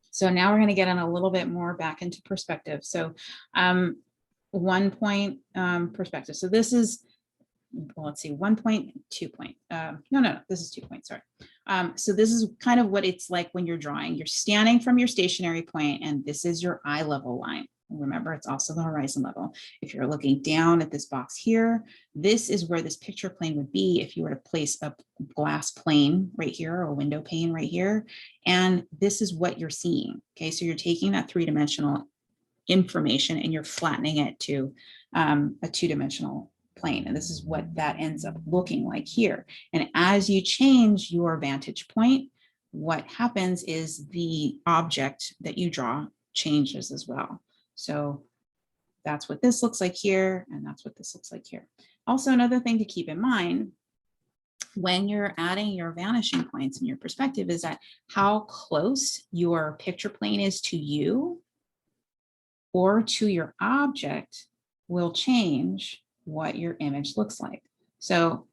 So now we're going to get in a little bit more back into perspective. So 1-point perspective. So this is, well, let's see, 1-point, 2-point. No, this is 2-point, sorry. So this is kind of what it's like when you're drawing. You're standing from your stationary point, and this is your eye level line. Remember, it's also the horizon level. If you're looking down at this box here, this is where this picture plane would be if you were to place a glass plane right here, or a window pane right here. And this is what you're seeing. Okay, so you're taking that 3-dimensional information and you're flattening it to a 2-dimensional plane. And this is what that ends up looking like here. And as you change your vantage point, what happens is the object that you draw changes as well. So that's what this looks like here, and that's what this looks like here. Also, another thing to keep in mind when you're adding your vanishing points in your perspective is that how close your picture plane is to you or to your object will change what your image looks like. So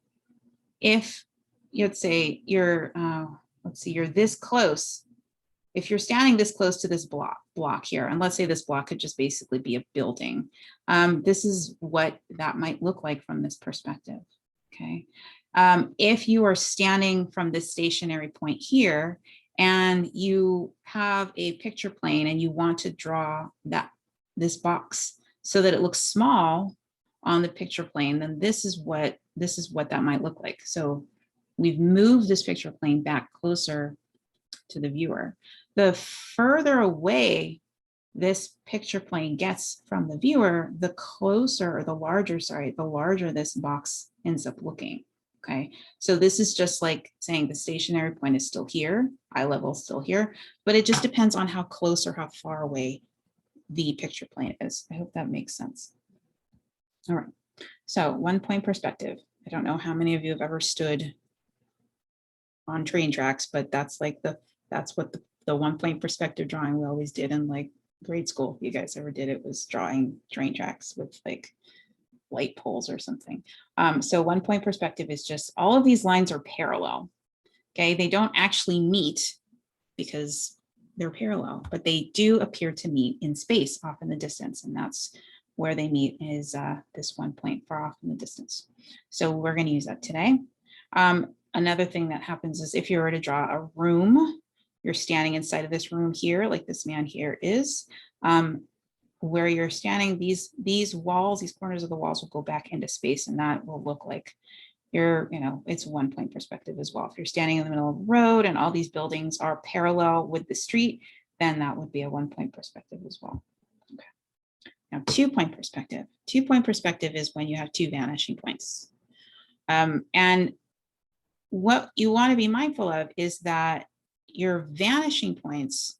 if, let's say you're this close, if you're standing this close to this block here, and let's say this block could just basically be a building, this is what that might look like from this perspective. Okay. If you are standing from this stationary point here and you have a picture plane and you want to draw this box so that it looks small on the picture plane, then this is what that might look like. So we've moved this picture plane back closer to the viewer. The further away this picture plane gets from the viewer, the closer, or the larger this box ends up looking. Okay, so this is just like saying the stationary point is still here, eye level is still here, but it just depends on how close or how far away the picture plane is. I hope that makes sense. All right, so 1 point perspective. I don't know how many of you have ever stood on train tracks, but that's like that's what the 1 point perspective drawing we always did in like grade school. If you guys ever did it, was drawing train tracks with like light poles or something. So 1 point perspective is just all of these lines are parallel. Okay, they don't actually meet because they're parallel, but they do appear to meet in space off in the distance, and that's where they meet is this 1 point far off in the distance. So we're going to use that today. Another thing that happens is if you were to draw a room, you're standing inside of this room here, like this man here is. Where you're standing, these walls, these corners of the walls will go back into space, and that will look like it's 1 point perspective as well. If you're standing in the middle of the road and all these buildings are parallel with the street, then that would be a 1 point perspective as well. Okay. Now 2 point perspective. 2 point perspective is when you have two vanishing points. And what you want to be mindful of is that your vanishing points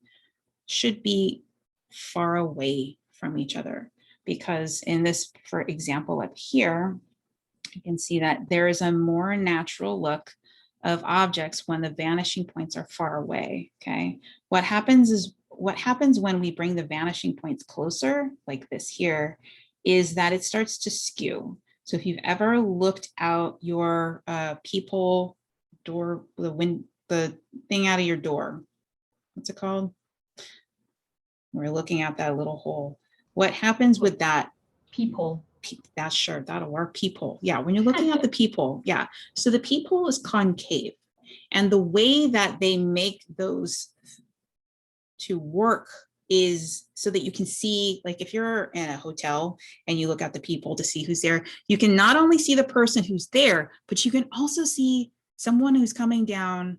should be far away from each other, because in this, for example, up here, you can see that there is a more natural look of objects when the vanishing points are far away. Okay, what happens when we bring the vanishing points closer, like this here, is that it starts to skew. So if you've ever looked out your peephole door, the thing out of your door, what's it called? We're looking at that little hole. What happens with that?
Peephole.
That's sure, that'll work. Peephole. Yeah, when you're looking at the peephole. Yeah. So the peephole is concave. And the way that they make those to work is so that you can see, like if you're in a hotel and you look at the peephole to see who's there, you can not only see the person who's there, but you can also see someone who's coming down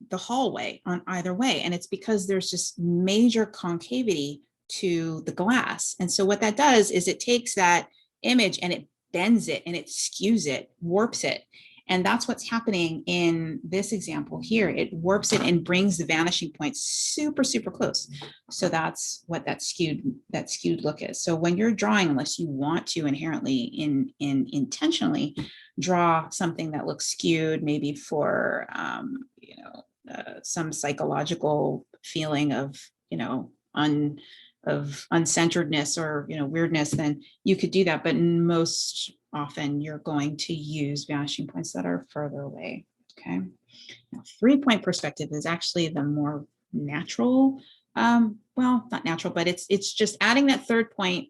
the hallway on either way. And it's because there's just major concavity to the glass. And so what that does is it takes that image and it bends it and it skews it, warps it. And that's what's happening in this example here. It warps it and brings the vanishing point super, super close. So that's what that skewed look is. So when you're drawing, unless you want to inherently intentionally draw something that looks skewed, maybe for some psychological feeling of uncenteredness or weirdness, then you could do that. But most often you're going to use vanishing points that are further away. Okay. Now, 3 point perspective is actually the more natural, well, not natural, but it's just adding that third point,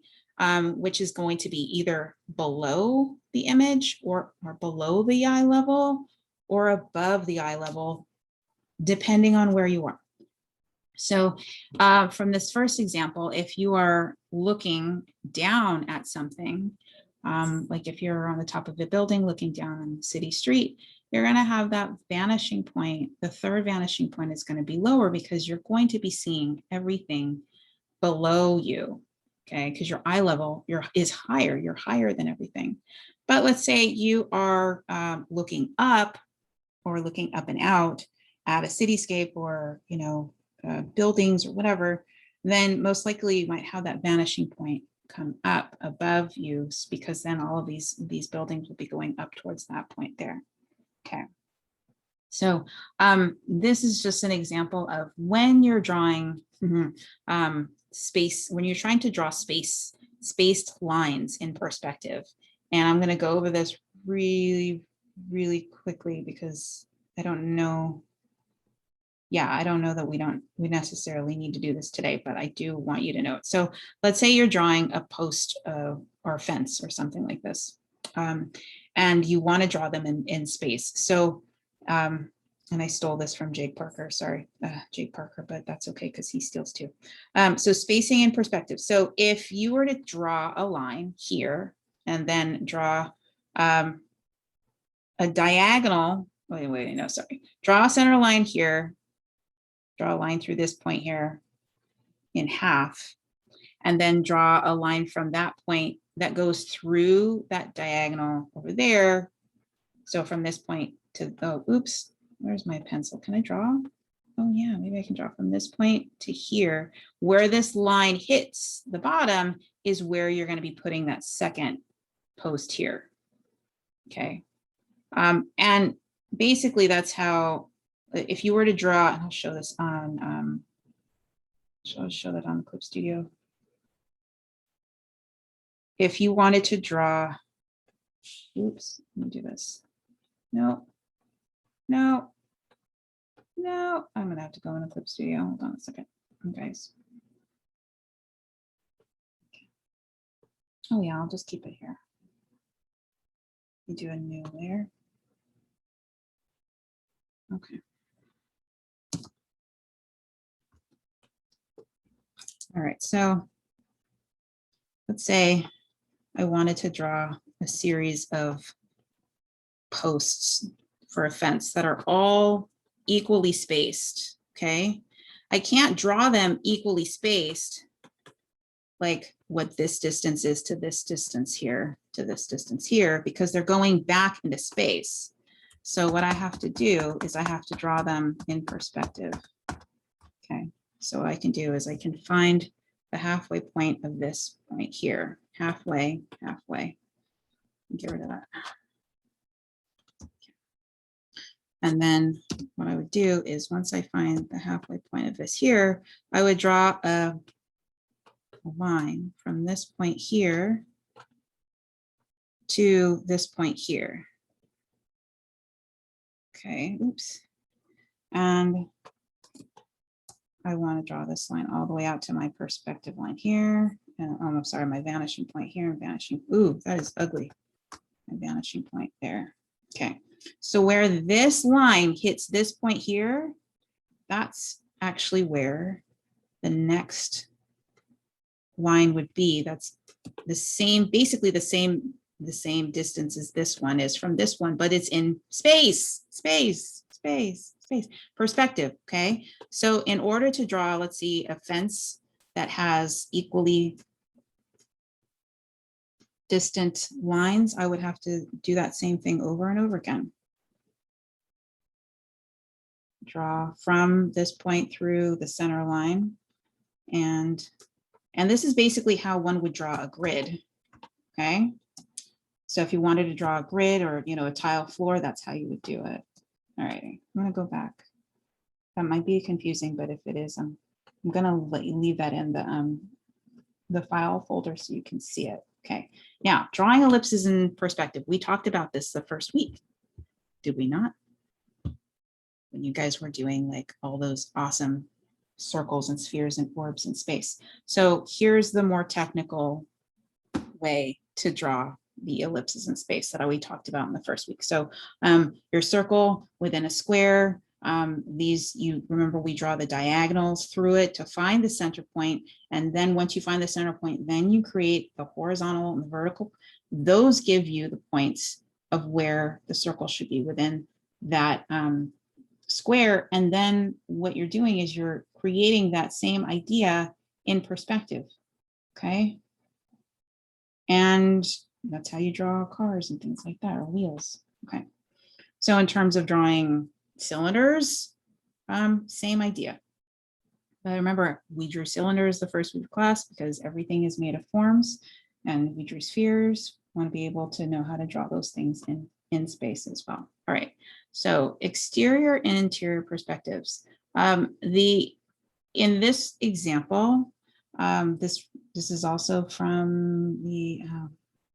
which is going to be either below the image or below the eye level or above the eye level, depending on where you are. So from this first example, if you are looking down at something, like if you're on the top of a building looking down on the city street, you're going to have that vanishing point. The third vanishing point is going to be lower because you're going to be seeing everything below you, okay? Because your eye level is higher. You're higher than everything. But let's say you are looking up or looking up and out at a cityscape or buildings or whatever, then most likely you might have that vanishing point come up above you, because then all of these buildings will be going up towards that point there. Okay. So this is just an example of when you're drawing space, when you're trying to draw spaced lines in perspective. And I'm going to go over this really, really quickly because I don't know. Yeah, I don't know that we necessarily need to do this today, but I do want you to know it. So let's say you're drawing a post or a fence or something like this, and you want to draw them in space. So And I stole this from Jake Parker, sorry, Jake Parker, but that's okay because he steals too. So spacing and perspective. So if you were to draw a line here and then draw a diagonal, wait, no, sorry. Draw a center line here, draw a line through this point here in half, and then draw a line from that point that goes through that diagonal over there. So from this point to, oh, oops, where's my pencil? Can I draw? Oh yeah, maybe I can draw from this point to here. Where this line hits the bottom is where you're going to be putting that second post here. Okay. And basically that's how, if you were to draw, and I'll show this on, I'll show that on the Clip Studio. If you wanted to draw, oops, let me do this. No, I'm gonna have to go in the Clip Studio. Hold on a second, guys. Oh yeah, I'll just keep it here. You do a new layer. Okay. All right, so let's say I wanted to draw a series of posts for a fence that are all equally spaced, okay? I can't draw them equally spaced like what this distance is to this distance here to this distance here, because they're going back into space. So what I have to do is I have to draw them in perspective. Okay, so what I can do is I can find the halfway point of this point here, halfway, get rid of that. And then what I would do is once I find the halfway point of this here, I would draw a line from this point here to this point here. Okay, oops. And I want to draw this line all the way out to my perspective line here. And I'm sorry, my vanishing point here and vanishing. Ooh, that is ugly. My vanishing point there. Okay, so where this line hits this point here, that's actually where the next line would be. That's the same, basically the same distance as this one is from this one, but it's in space, perspective. Okay, so in order to draw, let's see, a fence that has equally distant lines, I would have to do that same thing over and over again. Draw from this point through the center line, and this is basically how one would draw a grid. Okay, so if you wanted to draw a grid or a tile floor, that's how you would do it. All right, I'm gonna go back. That might be confusing, but if it is, I'm gonna leave that in the file folder so you can see it. Okay, now drawing ellipses in perspective. We talked about this the first week, did we not? When you guys were doing like all those awesome circles and spheres and orbs in space. So here's the more technical way to draw the ellipses in space that we talked about in the first week. So your circle within a square, these, you remember we draw the diagonals through it to find the center point. And then once you find the center point, then you create the horizontal and the vertical. Those give you the points of where the circle should be within that square. And then what you're doing is you're creating that same idea in perspective. Okay. And that's how you draw cars and things like that, or wheels. Okay. So in terms of drawing cylinders, same idea. But remember, we drew cylinders the first week of class because everything is made of forms, and we drew spheres. Want to be able to know how to draw those things in space as well. All right. So exterior and interior perspectives. In this example, this is also from the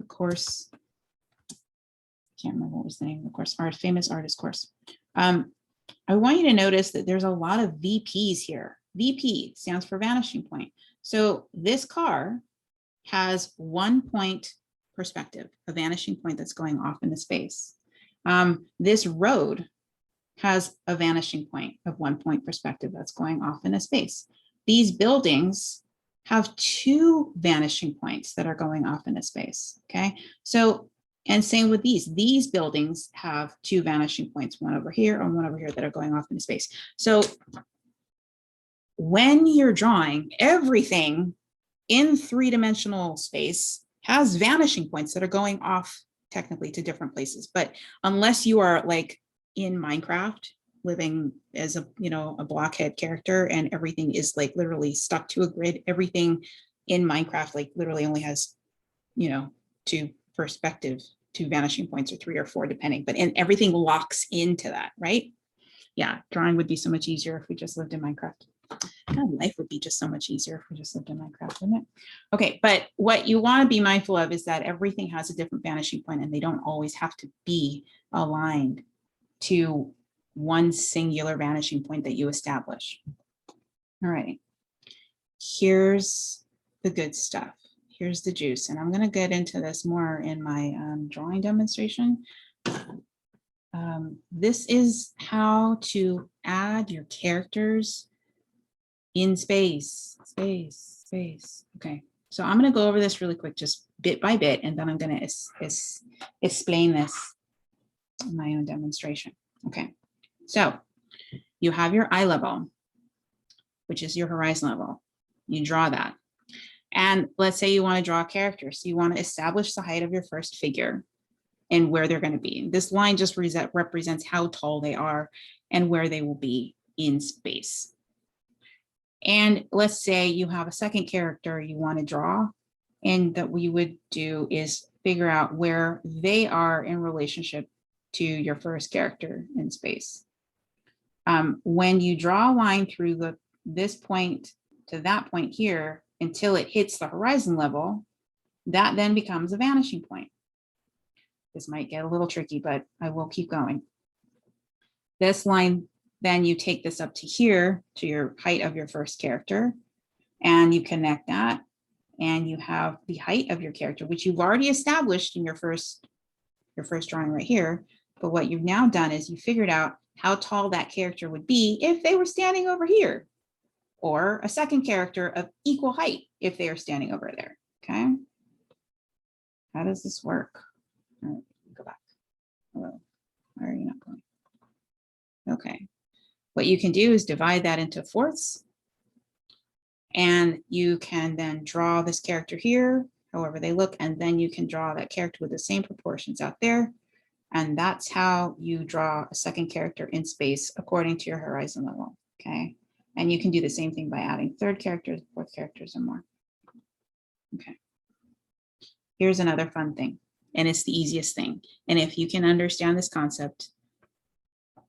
course. Can't remember what was the name of the course. Famous artist course. I want you to notice that there's a lot of VPs here. VP stands for vanishing point. So this car has 1 point perspective, a vanishing point that's going off into space. This road has a vanishing point of 1 point perspective that's going off in a space. These buildings have 2 vanishing points that are going off in a space, okay? So, and same with these buildings have 2 vanishing points, one over here and one over here that are going off into space. So when you're drawing, everything in 3-dimensional space has vanishing points that are going off technically to different places. But unless you are like in Minecraft, living as a, you know, a blockhead character, and everything is like literally stuck to a grid, everything in Minecraft like literally only has, you know, 2 vanishing points, or 3 or 4 depending, but and everything locks into that, right? Yeah, drawing would be so much easier if we just lived in Minecraft. God, life would be just so much easier if we just lived in Minecraft, wouldn't it? Okay, but what you want to be mindful of is that everything has a different vanishing point, and they don't always have to be aligned to one singular vanishing point that you establish. All right, here's the good stuff. Here's the juice, and I'm going to get into this more in my drawing demonstration. This is how to add your characters in space. Okay, so I'm going to go over this really quick, just bit by bit, and then I'm going to explain this in my own demonstration. Okay, so you have your eye level, which is your horizon level. You draw that. And let's say you want to draw a character. So you want to establish the height of your first figure and where they're going to be. This line just represents how tall they are and where they will be in space. And let's say you have a second character you want to draw, and that what you would do is figure out where they are in relationship to your first character in space. When you draw a line through this point to that point here until it hits the horizon level, that then becomes a vanishing point. This might get a little tricky, but I will keep going. This line, then you take this up to here, to your height of your first character, and you connect that, and you have the height of your character, which you've already established in your first drawing right here. But what you've now done is you figured out how tall that character would be if they were standing over here, or a second character of equal height if they are standing over there, okay? How does this work? All right, go back. Hello, why are you not going? Okay, what you can do is divide that into fourths, and you can then draw this character here, however they look, and then you can draw that character with the same proportions out there. And that's how you draw a second character in space according to your horizon level, okay? And you can do the same thing by adding third characters, fourth characters, and more. Okay. Here's another fun thing, and it's the easiest thing. And if you can understand this concept,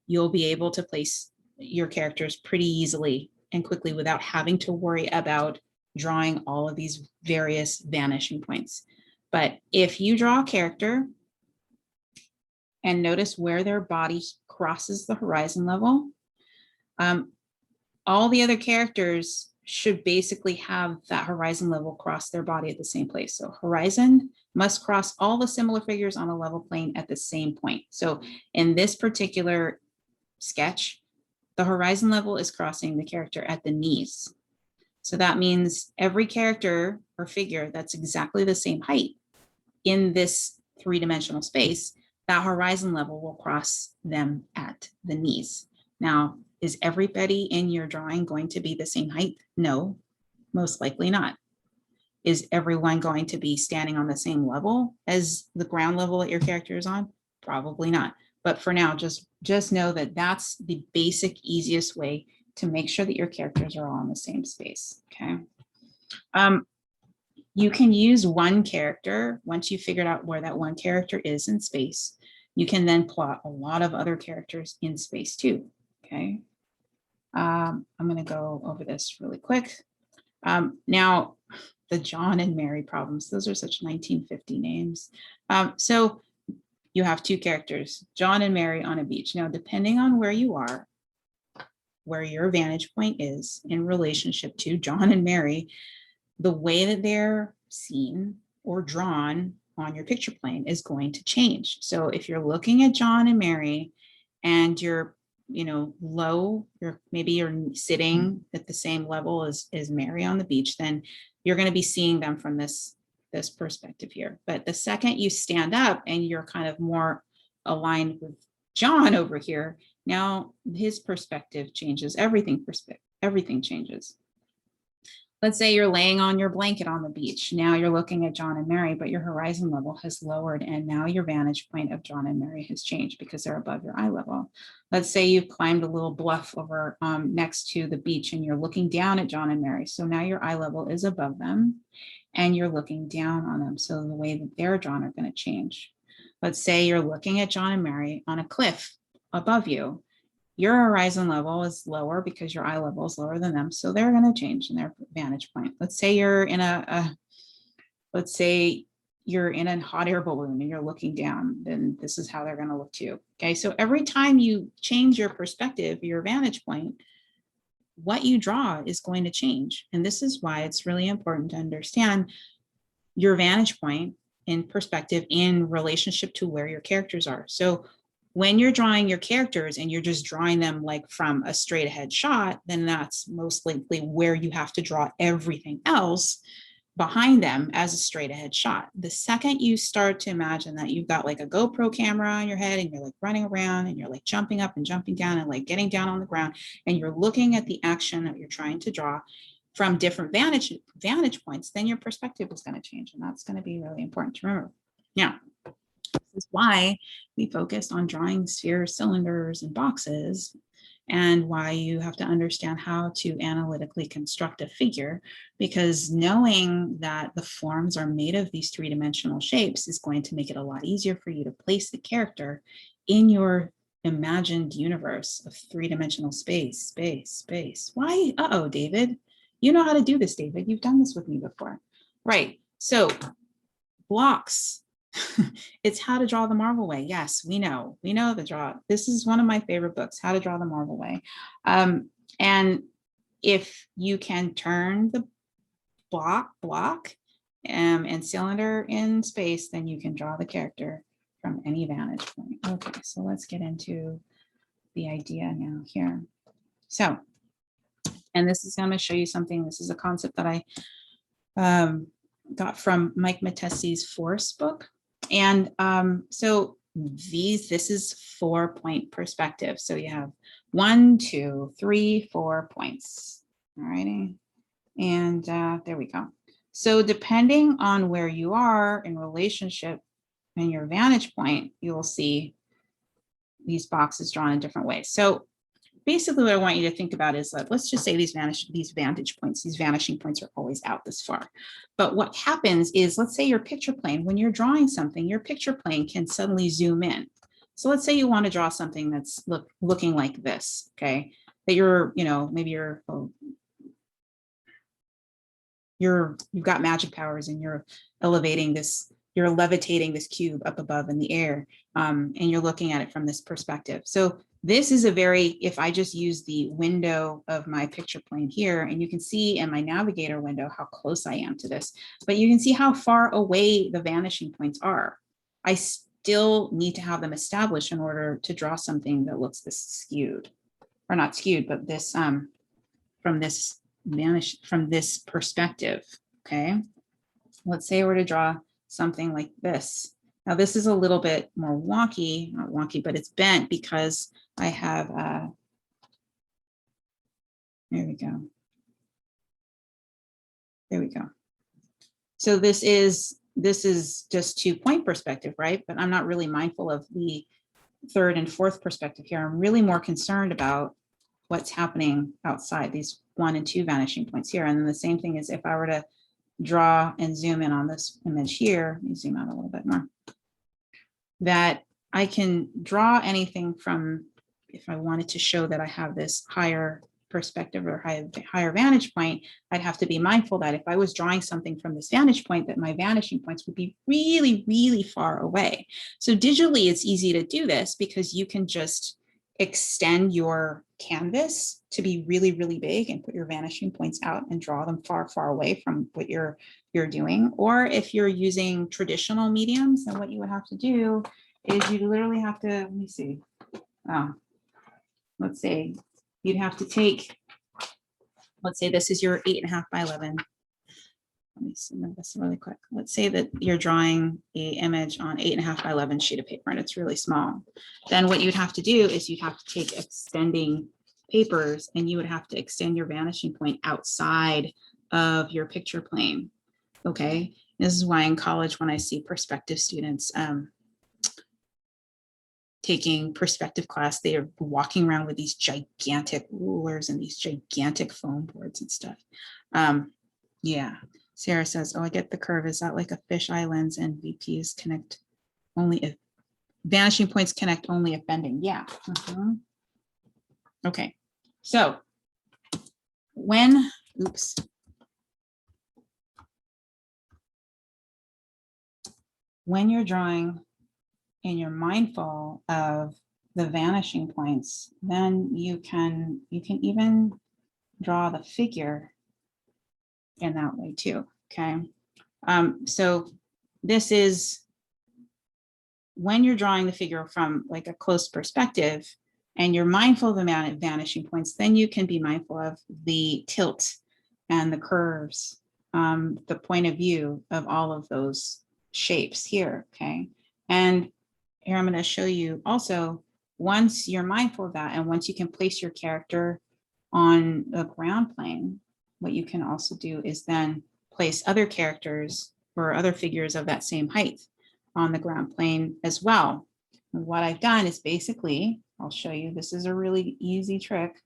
you'll be able to place your characters pretty easily and quickly without having to worry about drawing all of these various vanishing points. But if you draw a character and notice where their body crosses the horizon level, all the other characters should basically have that horizon level cross their body at the same place. So horizon must cross all the similar figures on a level plane at the same point. So in this particular sketch, the horizon level is crossing the character at the knees. So that means every character or figure that's exactly the same height in this 3-dimensional space, that horizon level will cross them at the knees. Now, is everybody in your drawing going to be the same height? No, most likely not. Is everyone going to be standing on the same level as the ground level that your character is on? Probably not. But for now, just know that that's the basic, easiest way to make sure that your characters are all in the same space, okay? You can use one character. Once you figured out where that one character is in space, you can then plot a lot of other characters in space too, okay? I'm gonna go over this really quick. Now, the John and Mary problems, those are such 1950 names. So you have 2 characters, John and Mary on a beach. Now, depending on where you are, where your vantage point is in relationship to John and Mary, the way that they're seen or drawn on your picture plane is going to change. So if you're looking at John and Mary and you're low, maybe you're sitting at the same level as Mary on the beach, then you're going to be seeing them from this perspective here. But the second you stand up and you're kind of more aligned with John over here, now his perspective changes, everything changes. Let's say you're laying on your blanket on the beach. Now you're looking at John and Mary, but your horizon level has lowered, and now your vantage point of John and Mary has changed because they're above your eye level. Let's say you've climbed a little bluff over next to the beach, and you're looking down at John and Mary. So now your eye level is above them, and you're looking down on them. So the way that they're drawn are going to change. Let's say you're looking at John and Mary on a cliff above you. Your horizon level is lower because your eye level is lower than them. So they're going to change in their vantage point. Let's say you're in let's say you're in a hot air balloon and you're looking down, then this is how they're going to look too. Okay. So every time you change your perspective, your vantage point, what you draw is going to change. And this is why it's really important to understand your vantage point in perspective in relationship to where your characters are. So when you're drawing your characters and you're just drawing them like from a straight ahead shot, then that's most likely where you have to draw everything else behind them as a straight ahead shot. The second you start to imagine that you've got like a GoPro camera on your head and you're like running around and you're like jumping up and jumping down and like getting down on the ground, and you're looking at the action that you're trying to draw from different vantage points, then your perspective is going to change. And that's going to be really important to remember. Now, this is why we focused on drawing spheres, cylinders, and boxes, and why you have to understand how to analytically construct a figure, because knowing that the forms are made of these three-dimensional shapes is going to make it a lot easier for you to place the character in your imagined universe of three-dimensional space. Why? Uh-oh, David. You know how to do this, David. You've done this with me before. Right. So blocks. It's How to Draw the Marvel Way. Yes, we know the draw. This is one of my favorite books, How to Draw the Marvel Way. And if you can turn the block and cylinder in space, then you can draw the character from any vantage point. Okay, so let's get into the idea now here. So, and this is going to show you something. This is a concept that I got from Mike Matessi's Force book. And so this is 4-point perspective. So you have 1, 2, 3, 4 points. All righty. And there we go. So depending on where you are in relationship and your vantage point, you will see these boxes drawn in different ways. So basically what I want you to think about is that, let's just say these vantage points, these vanishing points are always out this far. But what happens is, let's say your picture plane, when you're drawing something, your picture plane can suddenly zoom in. So let's say you want to draw something that's looking like this, okay? That maybe you've got magic powers and you're levitating this cube up above in the air, and you're looking at it from this perspective. So this is if I just use the window of my picture plane here, and you can see in my navigator window how close I am to this, but you can see how far away the vanishing points are. I still need to have them established in order to draw something that looks this skewed, or not skewed, but this from this perspective. Okay, let's say I were to draw something like this. Now this is a little bit more wonky, not wonky, but it's bent because I have, there we go. There we go. So this is just 2-point perspective, right? But I'm not really mindful of the 3rd and 4th perspective here. I'm really more concerned about what's happening outside these 1 and 2 vanishing points here. And then the same thing is if I were to draw and zoom in on this image here, let me zoom out a little bit more, that I can draw anything from, if I wanted to show that I have this higher perspective or higher vantage point, I'd have to be mindful that if I was drawing something from this vantage point, that my vanishing points would be really, really far away. So digitally, it's easy to do this because you can just extend your canvas to be really, really big and put your vanishing points out and draw them far, far away from what you're doing. Or if you're using traditional mediums, then what you would have to do is you literally have to, let me see. Oh, let's say you'd have to take, let's say this is your 8.5 by 11. Let me submit this really quick. Let's say that you're drawing a image on 8.5 by 11 sheet of paper and it's really small. Then what you'd have to do is you'd have to take extending papers and you would have to extend your vanishing point outside of your picture plane. Okay. This is why in college, when I see prospective students taking perspective class, they are walking around with these gigantic rulers and these gigantic foam boards and stuff. Yeah. Sarah says, oh, I get the curve. Is that like a fisheye lens and VPs connect only if vanishing points connect only if bending? Yeah. Okay. So when, oops. When you're drawing and you're mindful of the vanishing points, then you can even draw the figure in that way too, okay? So this is when you're drawing the figure from like a close perspective and you're mindful of the vanishing points, then you can be mindful of the tilt and the curves, the point of view of all of those shapes here, okay? And here I'm going to show you also, once you're mindful of that and once you can place your character on the ground plane, what you can also do is then place other characters or other figures of that same height on the ground plane as well. And what I've done is basically, I'll show you, this is a really easy trick,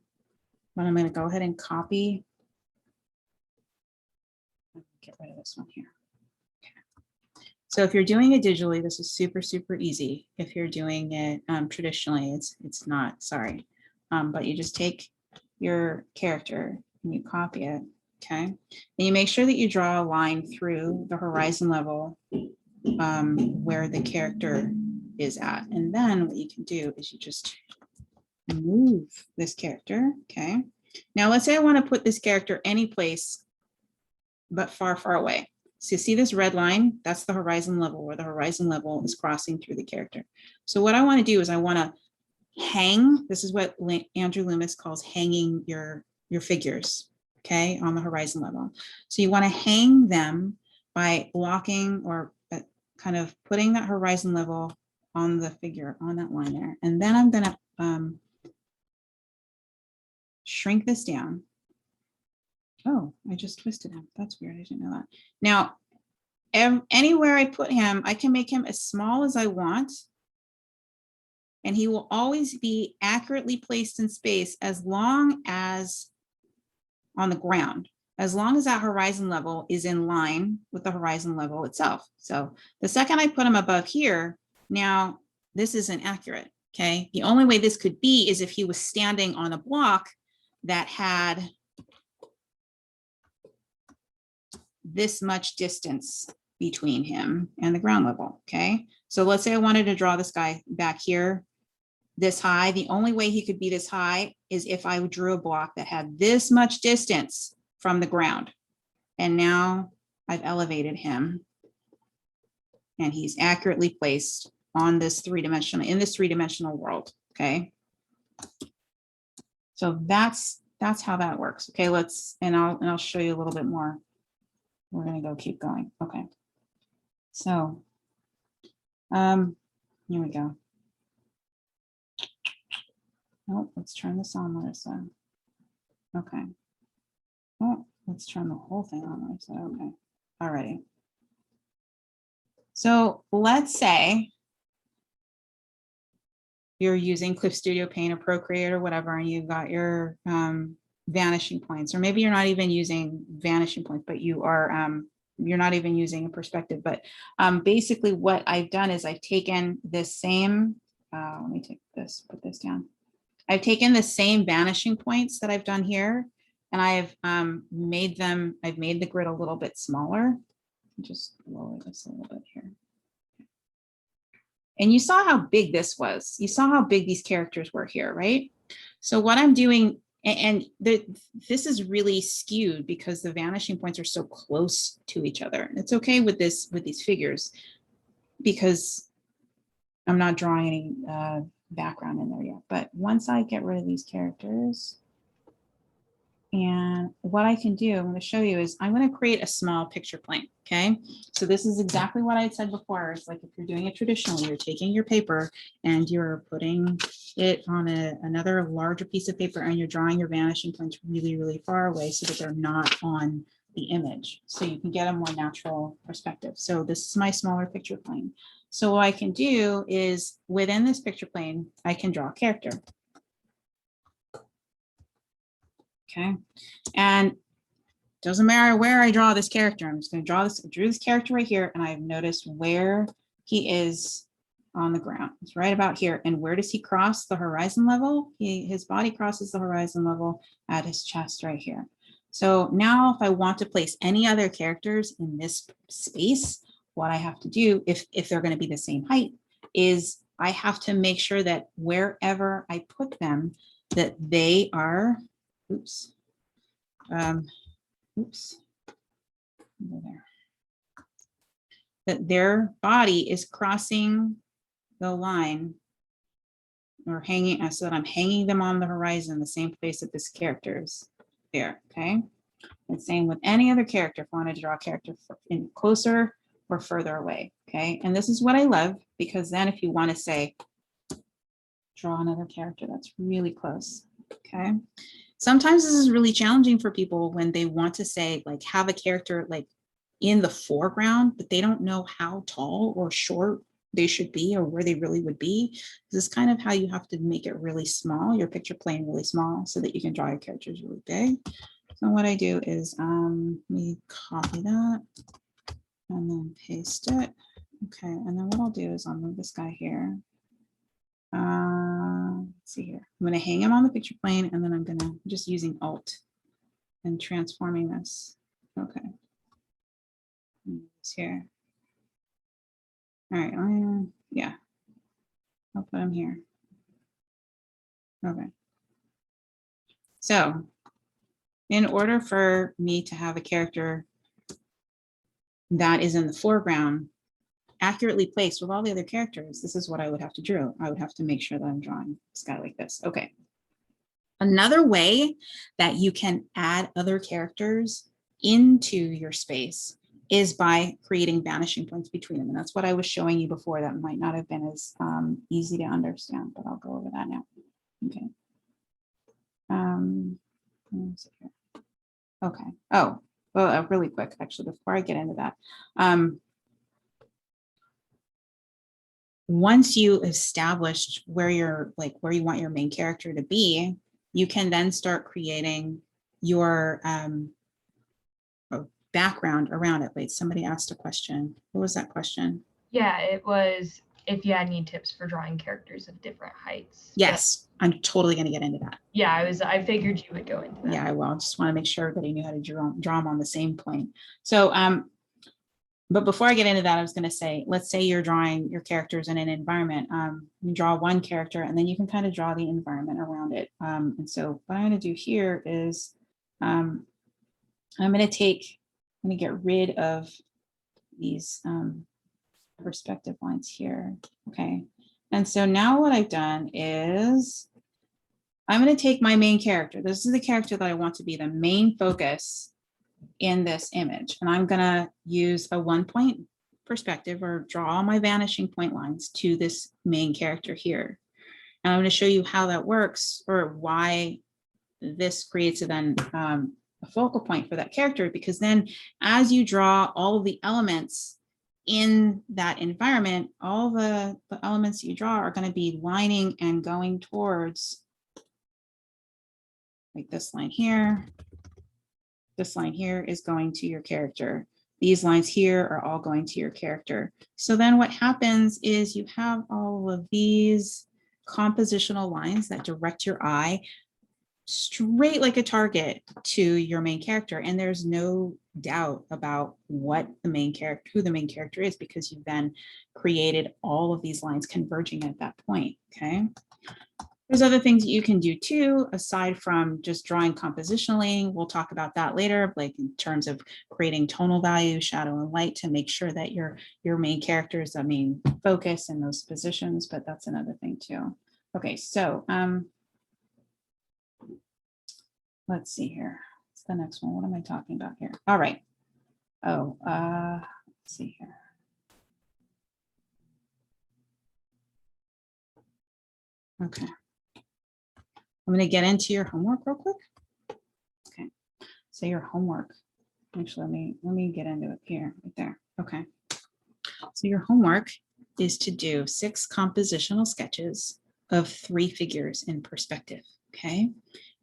but I'm going to go ahead and copy. Get rid of this one here. So if you're doing it digitally, this is super, super easy. If you're doing it traditionally, it's not, sorry. But you just take your character and you copy it, okay? And you make sure that you draw a line through the horizon level where the character is at. And then what you can do is you just move this character, okay? Now let's say I want to put this character any place but far, far away. So you see this red line? That's the horizon level, where the horizon level is crossing through the character. So what I want to do is I want to hang, this is what Andrew Loomis calls hanging your figures, okay, on the horizon level. So you want to hang them by blocking or kind of putting that horizon level on the figure, on that line there. And then I'm going to shrink this down. Oh, I just twisted him. That's weird. I didn't know that. Now, anywhere I put him, I can make him as small as I want. And he will always be accurately placed in space as long as on the ground, as long as that horizon level is in line with the horizon level itself. So the second I put him above here, now this isn't accurate, okay? The only way this could be is if he was standing on a block that had this much distance between him and the ground level, okay? So let's say I wanted to draw this guy back here this high. The only way he could be this high is if I drew a block that had this much distance from the ground. And now I've elevated him and he's accurately placed on this in this three-dimensional world, okay? So that's how that works. Okay, I'll show you a little bit more. We're going to go keep going. Okay. So, here we go. Oh, let's turn this on, Larissa. Okay. Oh, let's turn the whole thing on, Larissa. Okay. Alrighty. So let's say you're using Clip Studio Paint or Procreate or whatever, and you've got your vanishing points, or maybe you're not even using vanishing points, but you are you're not even using a perspective. But basically what I've done is I've taken this same let me take this, put this down. I've taken the same vanishing points that I've done here, and I've made the grid a little bit smaller. Just lower this a little bit here. And you saw how big this was. You saw how big these characters were here, right? So what I'm doing, and this is really skewed because the vanishing points are so close to each other. And it's okay with these figures because I'm not drawing any background in there yet. But once I get rid of these characters, and what I can do, I'm going to show you is I'm going to create a small picture plane. Okay. So this is exactly what I had said before. It's like if you're doing it traditionally, you're taking your paper and you're putting it on another larger piece of paper and you're drawing your vanishing points really, really far away so that they're not on the image. So you can get a more natural perspective. So this is my smaller picture plane. So what I can do is within this picture plane, I can draw a character. Okay, and doesn't matter where I draw this character. I'm just going to draw this. I drew this character right here, and I've noticed where he is on the ground. It's right about here. And where does he cross the horizon level? His body crosses the horizon level at his chest right here. So now, if I want to place any other characters in this space, what I have to do, if they're going to be the same height, is I have to make sure that wherever I put them, that they are. Oops. Oops. Over there. That their body is crossing the line or hanging, so that I'm hanging them on the horizon, the same place that this character is there. Okay. And same with any other character. If I wanted to draw a character in closer or further away. Okay. And this is what I love, because then if you want to say, draw another character that's really close. Okay. Sometimes this is really challenging for people when they want to say, like, have a character like in the foreground, but they don't know how tall or short they should be or where they really would be. This is kind of how you have to make it really small, your picture plane really small, so that you can draw your characters really big. So what I do is let me copy that and then paste it. Okay, and then what I'll do is I'll move this guy here. Let's see here. I'm going to hang him on the picture plane, and then I'm going to just using Alt and transforming this. Okay. It's here. All right. Yeah. I'll put him here. Okay. So in order for me to have a character that is in the foreground, accurately placed with all the other characters, this is what I would have to draw. I would have to make sure that I'm drawing this guy like this. Okay. Another way that you can add other characters into your space is by creating vanishing points between them. And that's what I was showing you before. That might not have been as easy to understand, but I'll go over that now. Okay. Okay. Oh, well, really quick, actually, before I get into that. Once you established where you're where you want your main character to be, you can then start creating your background around it. Wait, somebody asked a question. What was that question?
Yeah, it was if you had any tips for drawing characters of different heights.
Yes, but I'm totally going to get into that.
Yeah, I figured you would go into that.
Yeah, I will. I just want to make sure everybody knew how to draw them on the same plane. So, but before I get into that, I was going to say, let's say you're drawing your characters in an environment. You draw one character, and then you can kind of draw the environment around it. And so what I'm going to do here is I'm going to get rid of these perspective lines here. Okay. And so now what I've done is I'm going to take my main character. This is the character that I want to be the main focus in this image. And I'm going to use a 1-point perspective or draw all my vanishing point lines to this main character here. And I'm going to show you how that works, or why this creates a focal point for that character, because then as you draw all of the elements in that environment, all the elements you draw are going to be lining and going towards, like this line here. This line here is going to your character. These lines here are all going to your character. So then what happens is you have all of these compositional lines that direct your eye straight like a target to your main character. And there's no doubt about what the main character, who the main character is, because you've then created all of these lines converging at that point. Okay. There's other things that you can do too, aside from just drawing compositionally. We'll talk about that later, like in terms of creating tonal value, shadow and light, to make sure that your main character is the main focus in those positions, but that's another thing too. Okay, so let's see here. What's the next one? What am I talking about here? All right. Oh, let's see here. Okay. I'm going to get into your homework real quick. Okay. So your homework. Actually, let me get into it here, right there. Okay. So your homework is to do 6 compositional sketches of 3 figures in perspective. Okay.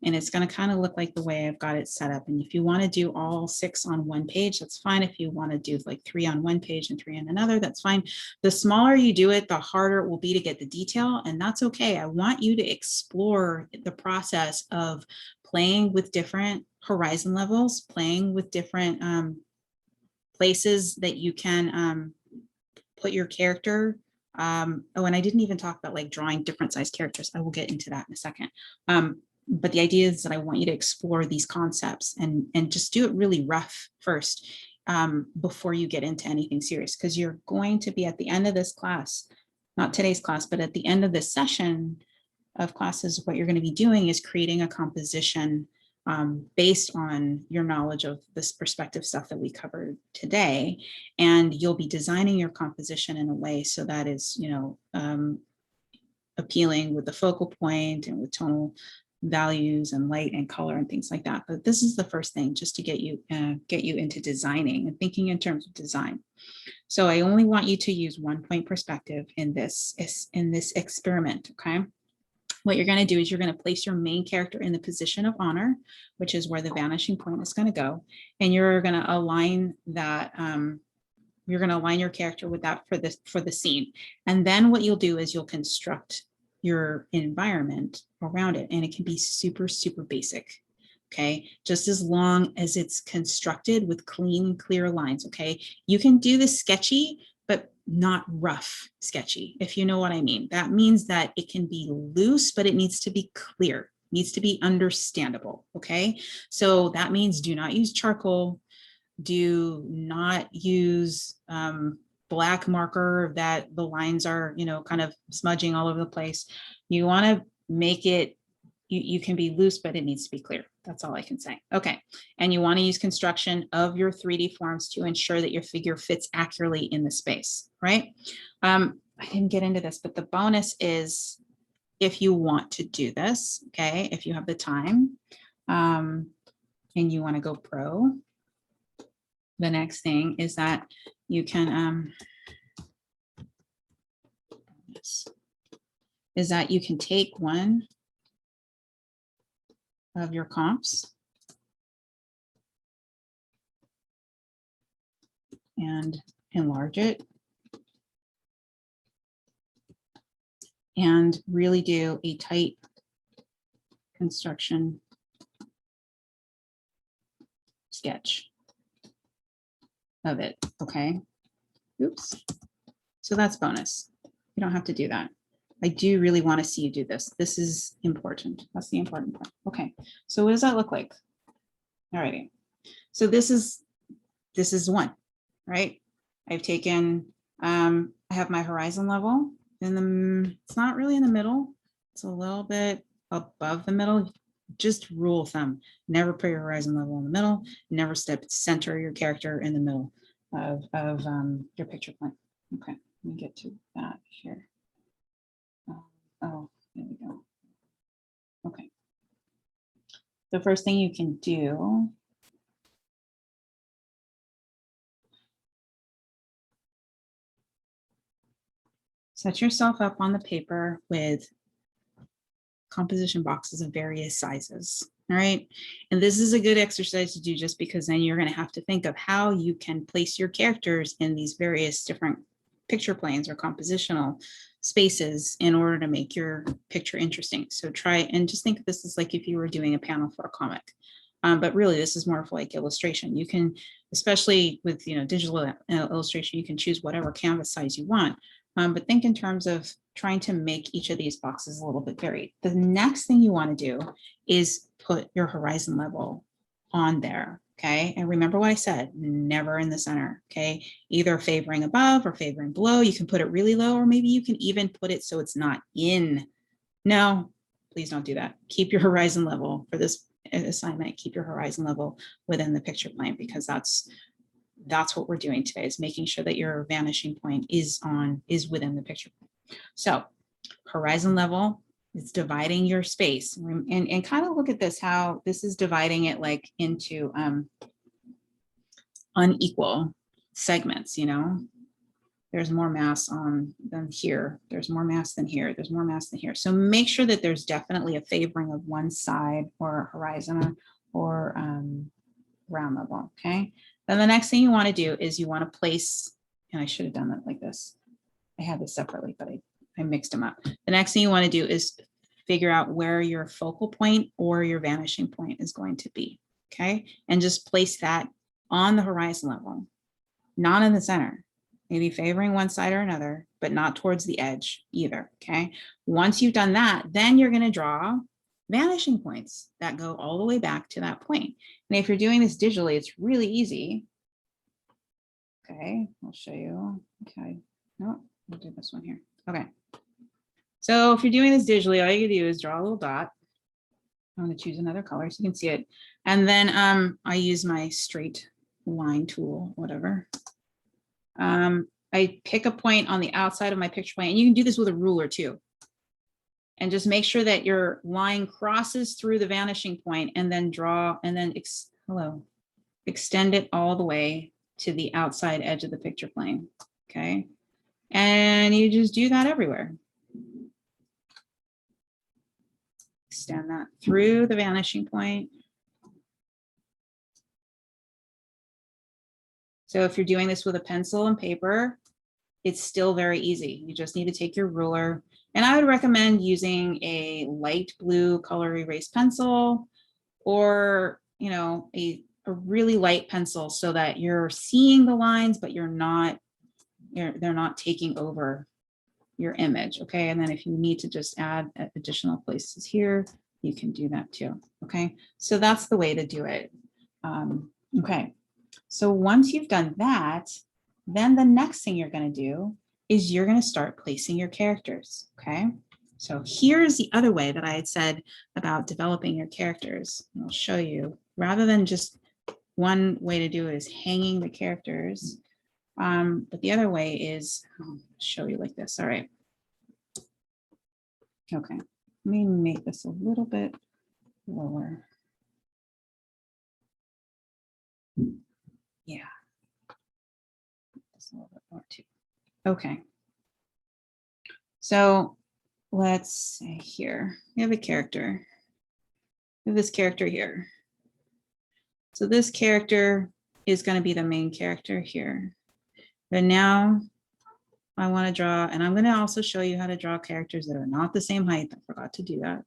And it's going to kind of look like the way I've got it set up. And if you want to do all 6 on one page, that's fine. If you want to do like 3 on one page and 3 on another, that's fine. The smaller you do it, the harder it will be to get the detail. And that's okay. I want you to explore the process of playing with different horizon levels, playing with different places that you can put your character. Oh, and I didn't even talk about like drawing different size characters. I will get into that in a second. But the idea is that I want you to explore these concepts and just do it really rough first before you get into anything serious, because you're going to be at the end of this class, not today's class, but at the end of this session of classes, what you're going to be doing is creating a composition based on your knowledge of this perspective stuff that we covered today. And you'll be designing your composition in a way so that is, you know, appealing with the focal point and with tonal values and light and color and things like that. But this is the first thing, just to get you into designing and thinking in terms of design. So I only want you to use 1 point perspective in this experiment. Okay. What you're going to do is you're going to place your main character in the position of honor, which is where the vanishing point is going to go. And you're going to align that, you're going to align your character with that for the scene. And then what you'll do is you'll construct your environment around it. And it can be super, super basic. Okay. Just as long as it's constructed with clean, clear lines. Okay. You can do the sketchy, but not rough sketchy, if you know what I mean. That means that it can be loose, but it needs to be clear, needs to be understandable. Okay. So that means do not use charcoal. Do not use black marker that the lines are, you know, kind of smudging all over the place. You want to make it, you can be loose, but it needs to be clear. That's all I can say. Okay. And you want to use construction of your 3D forms to ensure that your figure fits accurately in the space, right? I didn't get into this, but the bonus is if you want to do this, okay, if you have the time and you want to go pro, the next thing is that you can take one of your comps and enlarge it and really do a tight construction sketch of it. Okay. Oops. So that's bonus. You don't have to do that. I do really want to see you do this. This is important. That's the important part. Okay. So what does that look like? All righty. So this is one, right? I've taken, I have my horizon level in the, it's not really in the middle. It's a little bit above the middle. Just rule of thumb, never put your horizon level in the middle, never center your character in the middle of your picture plane. Okay, let me get to that here. Oh, there we go. Okay. The first thing you can do set yourself up on the paper with composition boxes of various sizes. All right. And this is a good exercise to do just because then you're going to have to think of how you can place your characters in these various different picture planes or compositional spaces in order to make your picture interesting. So try and just think of this as like if you were doing a panel for a comic. But really, this is more of like illustration. You can, especially with digital illustration, you can choose whatever canvas size you want. But think in terms of trying to make each of these boxes a little bit varied. The next thing you want to do is put your horizon level on there. Okay. And remember what I said, never in the center. Okay. Either favoring above or favoring below. You can put it really low, or maybe you can even put it so it's not in No, please don't do that. Keep your horizon level for this assignment. Keep your horizon level within the picture plane, because that's what we're doing today, is making sure that your vanishing point is within the picture plane. So horizon level is dividing your space, and kind of look at this, how this is dividing it like into unequal segments, you know. There's more mass on than here. There's more mass than here. There's more mass than here. So make sure that there's definitely a favoring of one side or horizon or ground level, okay? Then the next thing you want to do is you want to place, and I should have done that like this. I had this separately, but I mixed them up. The next thing you want to do is figure out where your focal point or your vanishing point is going to be, okay? And just place that on the horizon level, not in the center. Maybe favoring one side or another, but not towards the edge either, okay? Once you've done that, then you're going to draw vanishing points that go all the way back to that point. And if you're doing this digitally, it's really easy. Okay, I'll show you. Okay, no, we'll do this one here. Okay. So if you're doing this digitally, all you can do is draw a little dot. I'm going to choose another color so you can see it. And then I use my straight line tool, whatever. I pick a point on the outside of my picture plane, and you can do this with a ruler too. And just make sure that your line crosses through the vanishing point, and then draw, and then extend it all the way to the outside edge of the picture plane. Okay. And you just do that everywhere. Extend that through the vanishing point. So if you're doing this with a pencil and paper, it's still very easy. You just need to take your ruler. And I would recommend using a light blue color erase pencil, or, you know, a really light pencil, so that you're seeing the lines, but they're not taking over your image. Okay. And then if you need to just add additional places here, you can do that too. Okay. So that's the way to do it. Okay. So once you've done that, then the next thing you're going to do is you're going to start placing your characters. Okay. So here's the other way that I had said about developing your characters. I'll show you, rather than just one way to do it is hanging the characters. But the other way is, I'll show you like this. All right. Okay. Let me make this a little bit lower. Yeah. Just a little bit more too. Okay. So let's say here, we have a character. We have this character here. So this character is going to be the main character here. But now I want to draw, and I'm going to also show you how to draw characters that are not the same height. I forgot to do that.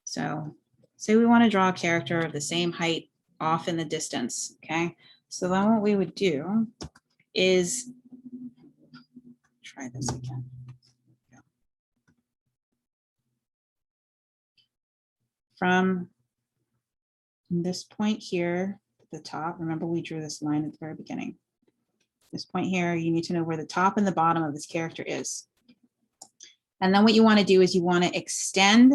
So say we want to draw a character of the same height off in the distance. Okay. So then what we would do is try this again. From this point here at the top, remember we drew this line at the very beginning. This point here, you need to know where the top and the bottom of this character is. And then what you want to do is you want to extend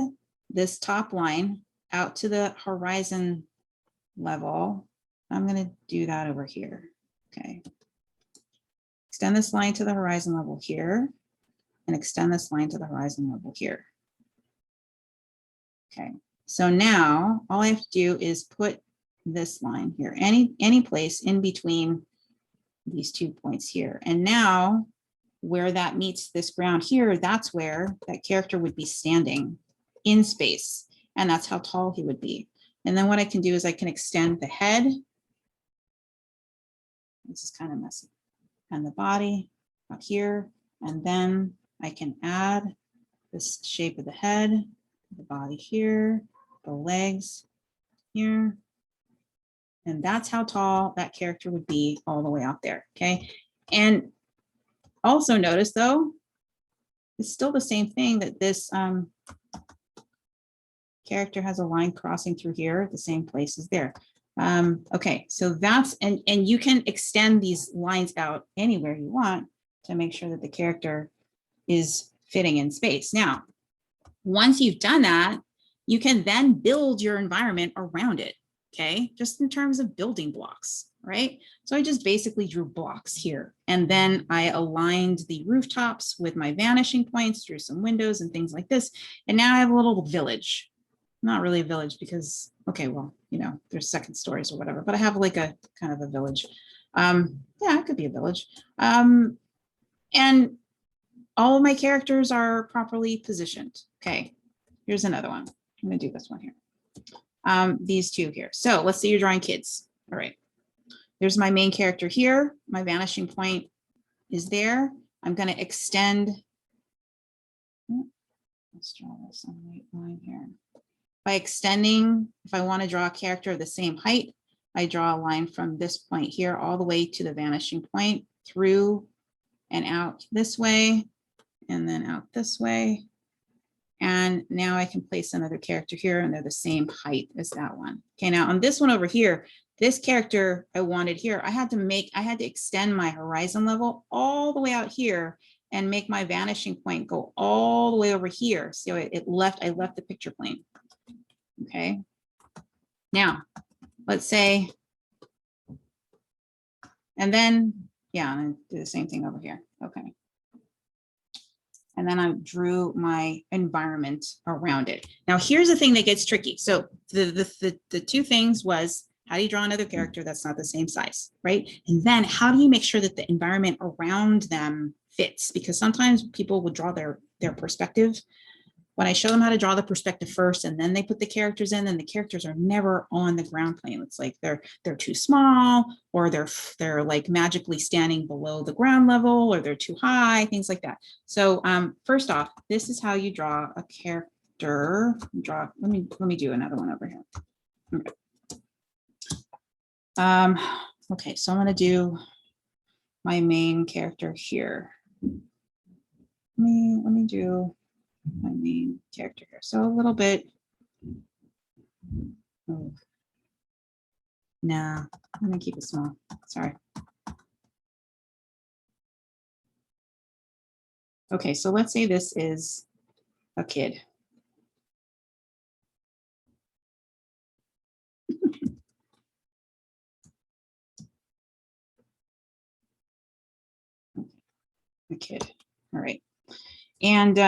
this top line out to the horizon level. I'm going to do that over here. Okay. Extend this line to the horizon level here, and extend this line to the horizon level here. Okay. So now all I have to do is put this line here, any place in between these 2 points here. And now where that meets this ground here, that's where that character would be standing in space. And that's how tall he would be. And then what I can do is I can extend the head. This is kind of messy. And the body out here. And then I can add this shape of the head, the body here, the legs here. And that's how tall that character would be all the way out there. Okay. And also notice though, it's still the same thing, that this character has a line crossing through here at the same place as there. Okay, so that's, and you can extend these lines out anywhere you want to make sure that the character is fitting in space. Now, Once you've done that, you can then build your environment around it, okay? Just in terms of building blocks, right? So I just basically drew blocks here, and then I aligned the rooftops with my vanishing points, drew some windows and things like this. And now I have a little village. Not really a village because, okay, well, you know, there's second stories or whatever, but I have like a kind of a village. Yeah, it could be a village. And all of my characters are properly positioned. Okay, here's another one. I'm gonna do this one here. These two here. So let's say you're drawing kids. All right, there's my main character here. My vanishing point is there. I'm gonna extend. Let's draw this on the right line here. By extending, if I want to draw a character of the same height, I draw a line from this point here all the way to the vanishing point, through and out this way, and then out this way. And now I can place another character here, and they're the same height as that one. Okay, now on this one over here, this character I wanted here, I had to extend my horizon level all the way out here and make my vanishing point go all the way over here. So I left the picture plane. Okay, now let's say, and then, yeah, I'm gonna do the same thing over here. Okay. And then I drew my environment around it. Now here's the thing that gets tricky. So the two things was, how do you draw another character that's not the same size, right? And then how do you make sure that the environment around them fits? Because sometimes people will draw their perspective. When I show them how to draw the perspective first, and then they put the characters in, and the characters are never on the ground plane. It's like they're too small, or they're like magically standing below the ground level, or they're too high, things like that. So first off, this is how you draw a character. Let me do another one over here. Okay. Okay, so I'm gonna do my main character here. Let me do my main character here. So a little bit. Oh. Nah, I'm gonna keep it small. Sorry. Okay, so let's say this is a kid. A kid. All right. And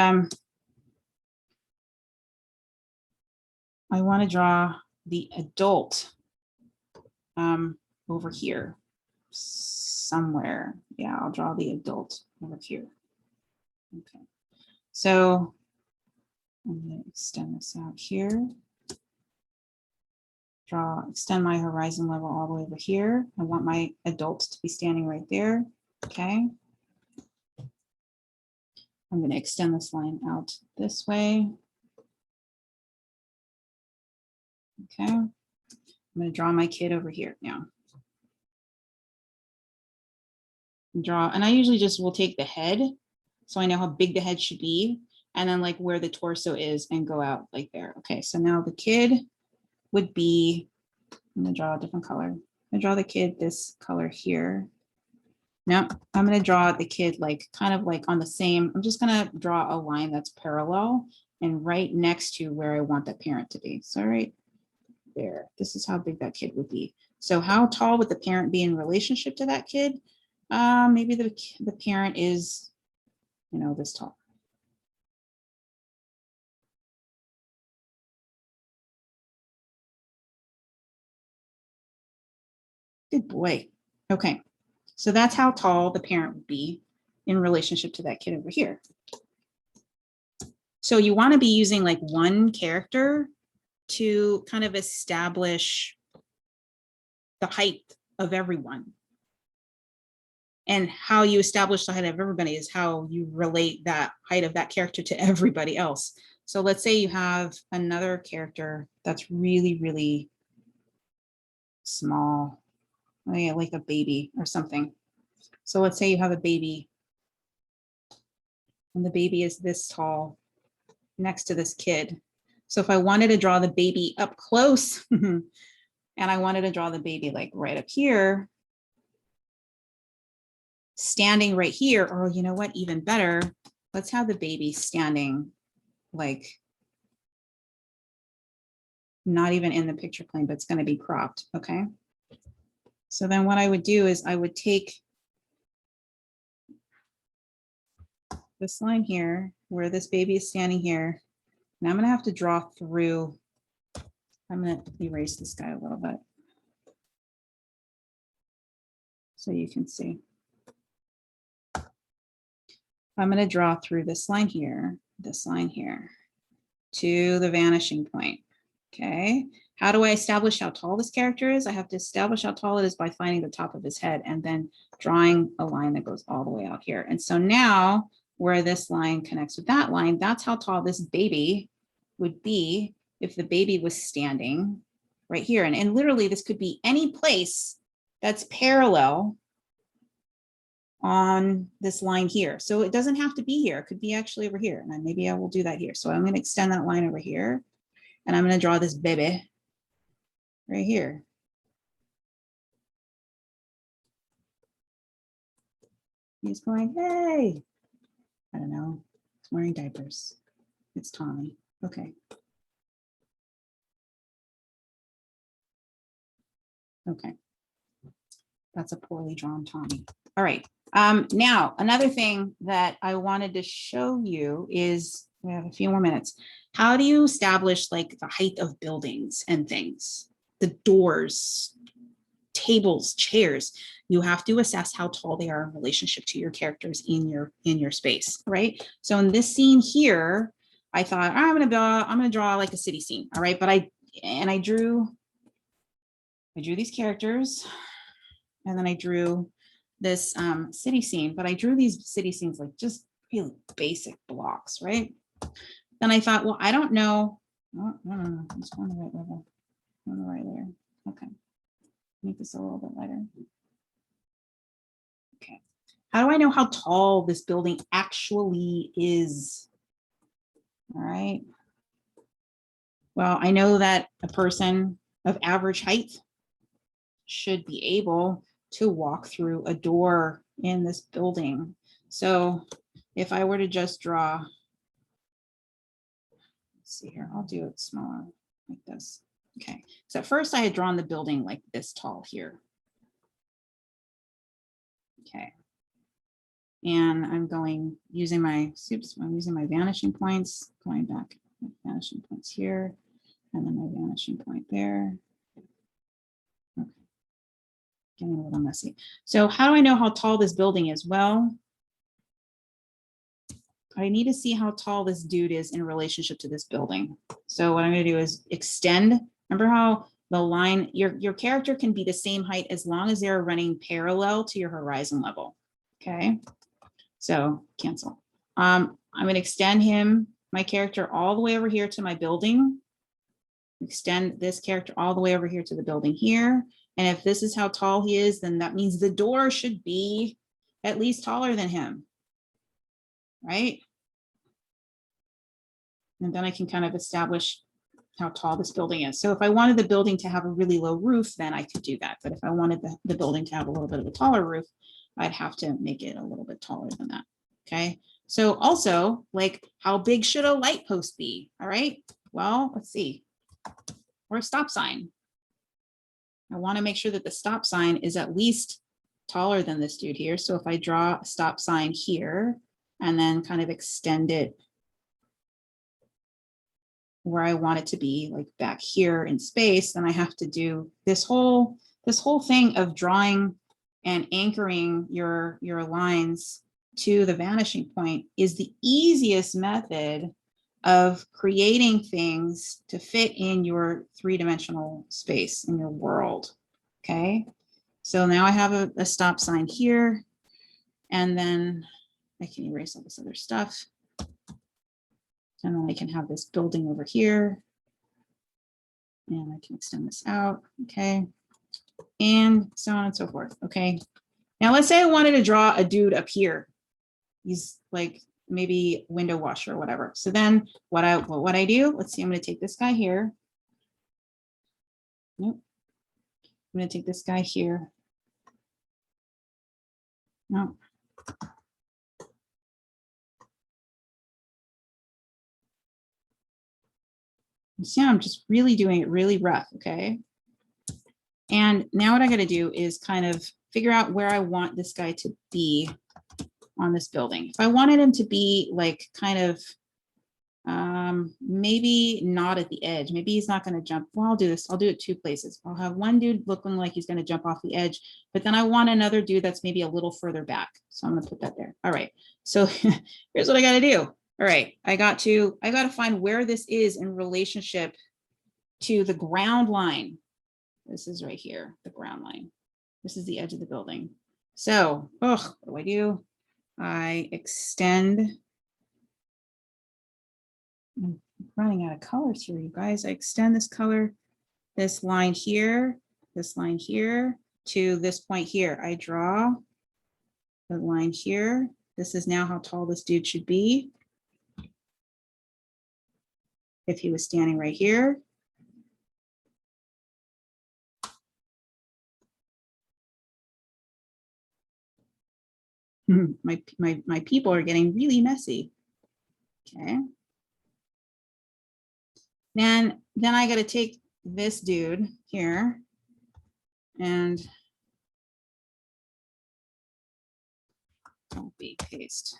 I want to draw the adult over here somewhere. Yeah, I'll draw the adult over here. Okay. So I'm going to extend this out here. Extend my horizon level all the way over here. I want my adult to be standing right there. Okay. I'm going to extend this line out this way. Okay. I'm going to draw my kid over here now. And I usually just will take the head, so I know how big the head should be, and then like where the torso is, and go out like there. Okay, so now the kid would be, I'm going to draw a different color. I'm going to draw the kid this color here. Now I'm going to draw the kid like kind of like on the same, I'm just going to draw a line that's parallel and right next to where I want the parent to be. So right there, this is how big that kid would be. So how tall would the parent be in relationship to that kid? Maybe the parent is, you know, this tall. Good boy. Okay, so that's how tall the parent would be in relationship to that kid over here. So you want to be using like one character to kind of establish the height of everyone. And how you establish the height of everybody is how you relate that height of that character to everybody else. So let's say you have another character that's really, really small, like a baby or something. So let's say you have a baby, and the baby is this tall next to this kid. So if I wanted to draw the baby up close, and I wanted to draw the baby like right up here, standing right here, or you know what, even better, let's have the baby standing like not even in the picture plane, but it's going to be cropped. Okay. So then what I would do is I would take this line here where this baby is standing here, and I'm going to have to draw through. I'm going to erase this guy a little bit so you can see. I'm going to draw through this line here to the vanishing point. Okay. How do I establish how tall this character is? I have to establish how tall it is by finding the top of his head and then drawing a line that goes all the way out here. And so now where this line connects with that line, that's how tall this baby would be if the baby was standing right here. And literally this could be any place that's parallel on this line here. So it doesn't have to be here. It could be actually over here. And maybe I will do that here. So I'm going to extend that line over here. And I'm going to draw this baby right here. He's going, hey, I don't know. He's wearing diapers. It's Tommy. Okay. Okay. That's a poorly drawn Tommy. All right. Now, another thing that I wanted to show you is, we have a few more minutes. How do you establish like the height of buildings and things? The doors, tables, chairs. You have to assess how tall they are in relationship to your characters in your space, right? So in this scene here, I thought, I'm gonna draw like a city scene, all right? But I drew these characters, and then I drew this city scene, but I drew these city scenes like just really basic blocks, right? Then I thought, well, I don't know. Oh, no, it's on the right level, on the right layer. Okay, make this a little bit lighter. Okay, how do I know how tall this building actually is? All right. Well, I know that a person of average height should be able to walk through a door in this building. So if I were to just draw, let's see here, I'll do it smaller like this. Okay, so at first I had drawn the building like this tall here. Okay, and I'm using my vanishing points, going back, vanishing points here, and then my vanishing point there. Okay, getting a little messy. So how do I know how tall this building is? Well, I need to see how tall this dude is in relationship to this building. So what I'm going to do is extend. Remember how the line, your character can be the same height as long as they're running parallel to your horizon level. Okay, so cancel. I'm going to extend my character all the way over here to my building. Extend this character all the way over here to the building here. And if this is how tall he is, then that means the door should be at least taller than him, right? And then I can kind of establish how tall this building is. So if I wanted the building to have a really low roof, then I could do that. But if I wanted the building to have a little bit of a taller roof, I'd have to make it a little bit taller than that. Okay. So also, like, how big should a light post be? All right. Well, let's see. Or a stop sign. I want to make sure that the stop sign is at least taller than this dude here. So if I draw a stop sign here and then kind of extend it where I want it to be, like back here in space, then I have to do this whole thing of drawing and anchoring your lines to the vanishing point is the easiest method of creating things to fit in your three-dimensional space in your world. Okay, so now I have a stop sign here, and then I can erase all this other stuff. And then I can have this building over here. And I can extend this out, okay? And so on and so forth, okay? Now let's say I wanted to draw a dude up here. He's like maybe window washer or whatever. So then what I do, let's see, I'm gonna take this guy here. Nope. I'm gonna take this guy here. No. See, I'm just really doing it really rough, okay? And now what I gotta do is kind of figure out where I want this guy to be on this building. If I wanted him to be like kind of, maybe not at the edge. Maybe he's not gonna jump. Well, I'll do this. I'll do it two places. I'll have one dude looking like he's gonna jump off the edge, but then I want another dude that's maybe a little further back. So I'm gonna put that there. All right, so here's what I gotta do. All right, I gotta find where this is in relationship to the ground line. This is right here, the ground line. This is the edge of the building. So, what do? I extend. I'm running out of colors here, you guys. I extend this color, this line here to this point here. I draw the line here. This is now how tall this dude should be. If he was standing right here. My people are getting really messy. Okay. Then I got to take this dude here and copy paste.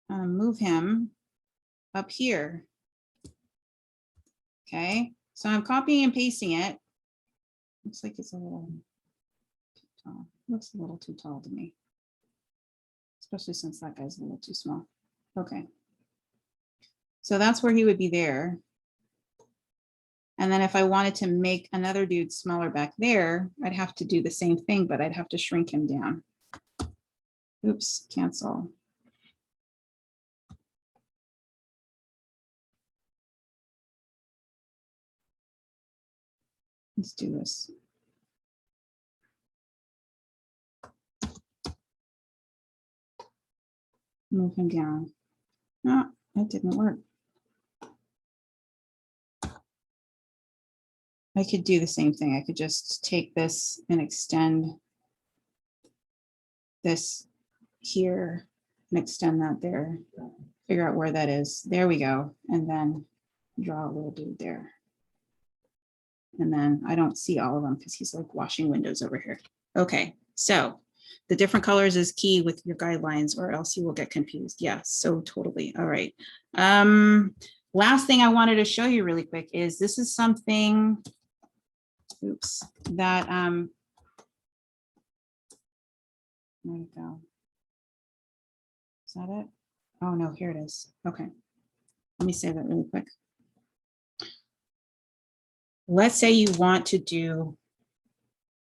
Move him up here. Okay, so I'm copying and pasting it. Looks like it's a little too tall. Looks a little too tall to me, especially since that guy's a little too small. Okay, so that's where he would be there. And then if I wanted to make another dude smaller back there, I'd have to do the same thing, but I'd have to shrink him down. Oops, cancel. Let's do this. Move him down. No, that didn't work. I could do the same thing. I could just take this and extend this here and extend that there. Figure out where that is. There we go. And then draw a little dude there. And then I don't see all of them because he's like washing windows over here. Okay, so the different colors is key with your guidelines or else you will get confused. Yeah, so totally. All right. Last thing I wanted to show you really quick is this is something, oops, that, where'd it go? Is that it? Oh no, here it is. Okay, let me say that really quick. Let's say you want to do,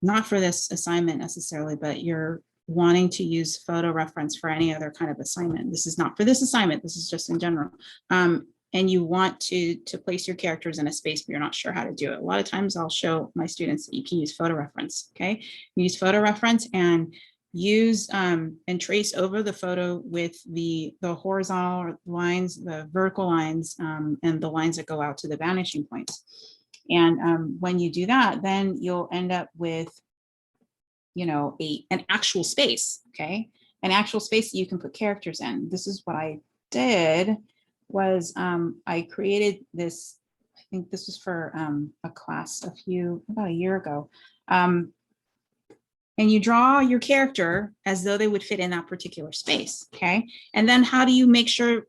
not for this assignment necessarily, but you're wanting to use photo reference for any other kind of assignment. This is not for this assignment, this is just in general. And you want to place your characters in a space, but you're not sure how to do it. A lot of times I'll show my students that you can use photo reference, okay? Use photo reference and use and trace over the photo with the horizontal lines, the vertical lines, and the lines that go out to the vanishing points. And when you do that, then you'll end up with, you know, an actual space, okay? An actual space that you can put characters in. This is what I did was I created this, I think this was for a class about a year ago. And you draw your character as though they would fit in that particular space, okay? And then how do you make sure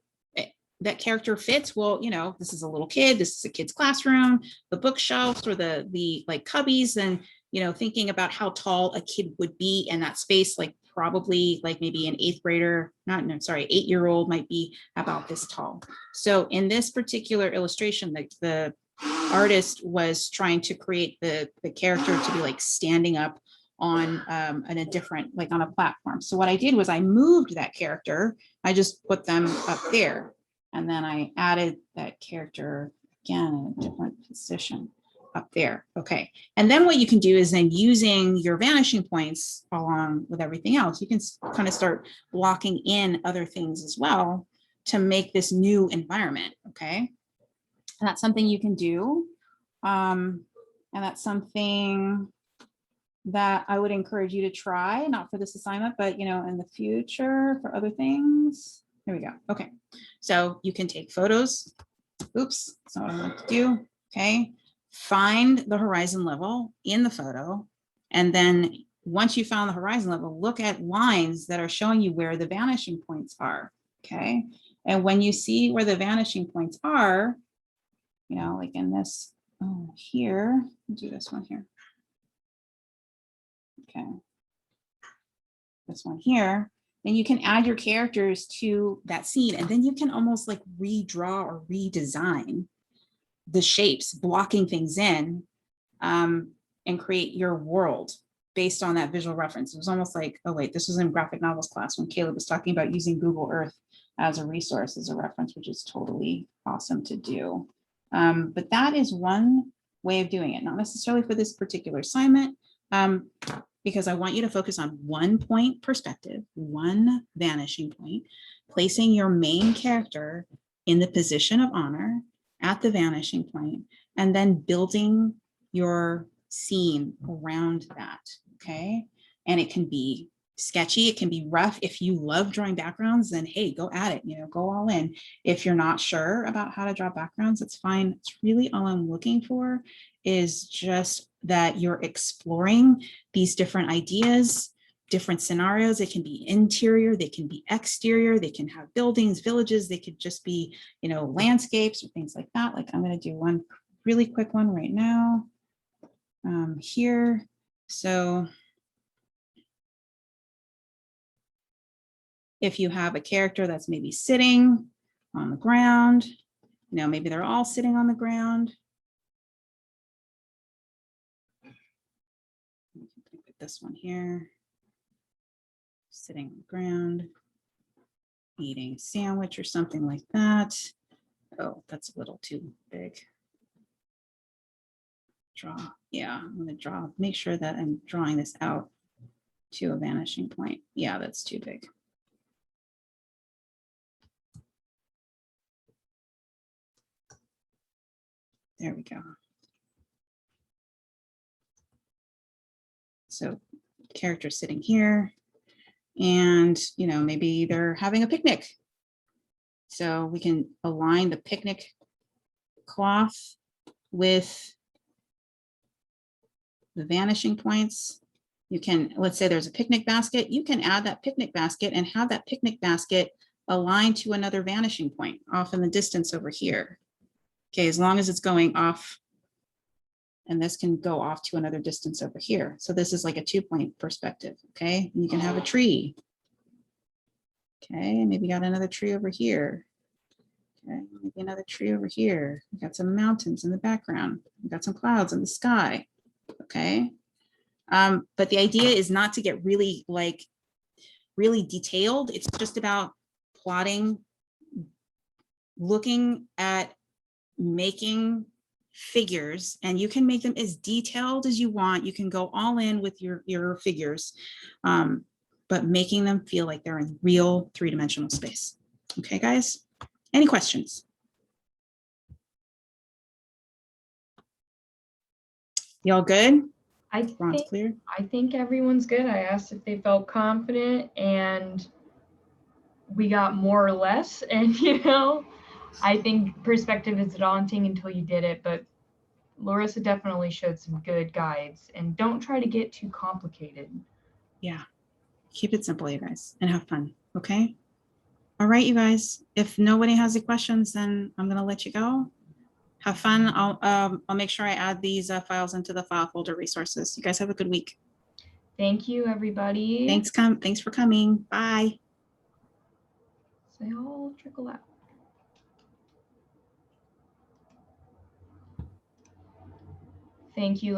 that character fits? Well, you know, this is a little kid, this is a kid's classroom, the bookshelves or the like cubbies, and, you know, thinking about how tall a kid would be in that space, like probably like maybe an 8-year-old might be about this tall. So in this particular illustration, the artist was trying to create the character to be like standing up on a different, like on a platform. So what I did was I moved that character. I just put them up there. And then I added that character again in a different position up there. Okay. And then what you can do is then using your vanishing points along with everything else, you can kind of start blocking in other things as well to make this new environment. Okay. And that's something you can do. And that's something that I would encourage you to try, not for this assignment, but, you know, in the future for other things. There we go. Okay. So you can take photos. Oops, that's not what I want to do. Okay. Find the horizon level in the photo. And then once you found the horizon level, look at lines that are showing you where the vanishing points are. Okay. And when you see where the vanishing points are, you know, like in this, oh, here, I'll do this one here. Okay. This one here, then you can add your characters to that scene, and then you can almost like redraw or redesign the shapes, blocking things in, and create your world based on that visual reference. It was almost like, oh wait, this was in graphic novels class when Caleb was talking about using Google Earth as a resource, as a reference, which is totally awesome to do. But that is one way of doing it, not necessarily for this particular assignment, because I want you to focus on one point perspective, one vanishing point, placing your main character in the position of honor at the vanishing point, and then building your scene around that, okay? And it can be sketchy, it can be rough. If you love drawing backgrounds, then hey, go at it, you know, go all in. If you're not sure about how to draw backgrounds, it's fine. It's really all I'm looking for is just that you're exploring these different ideas, different scenarios. They can be interior, they can be exterior, they can have buildings, villages, they could just be, you know, landscapes or things like that. Like I'm going to do one really quick one right now here. So if you have a character that's maybe sitting on the ground, you know, maybe they're all sitting on the ground. This one here, sitting on the ground, eating a sandwich or something like that. Oh, that's a little too big. Draw, yeah, I'm gonna draw, make sure that I'm drawing this out to a vanishing point. Yeah, that's too big. There we go. So character sitting here, and you know, maybe they're having a picnic. So we can align the picnic cloth with the vanishing points. You can, let's say there's a picnic basket, you can add that picnic basket and have that picnic basket aligned to another vanishing point off in the distance over here. Okay, as long as it's going off, and this can go off to another distance over here. So this is like a 2-point perspective, okay? And you can have a tree. Okay, and maybe got another tree over here. Okay, maybe another tree over here. We got some mountains in the background. We got some clouds in the sky, okay? But the idea is not to get really detailed. It's just about plotting, looking at making figures, and you can make them as detailed as you want. You can go all in with your figures, but making them feel like they're in real 3-dimensional space. Okay, guys, any questions? Y'all good? Ron's clear.
I think everyone's good. I asked if they felt confident, and we got more or less. And you know, I think perspective is daunting until you did it, but Larissa definitely showed some good guides. And don't try to get too complicated.
Yeah, keep it simple, you guys, and have fun. Okay. All right, you guys. If nobody has any questions, then I'm gonna let you go. Have fun. I'll make sure I add these files into the file folder resources. You guys have a good week.
Thank you, everybody.
Thanks for coming. Bye.
So they all trickle out. Thank you.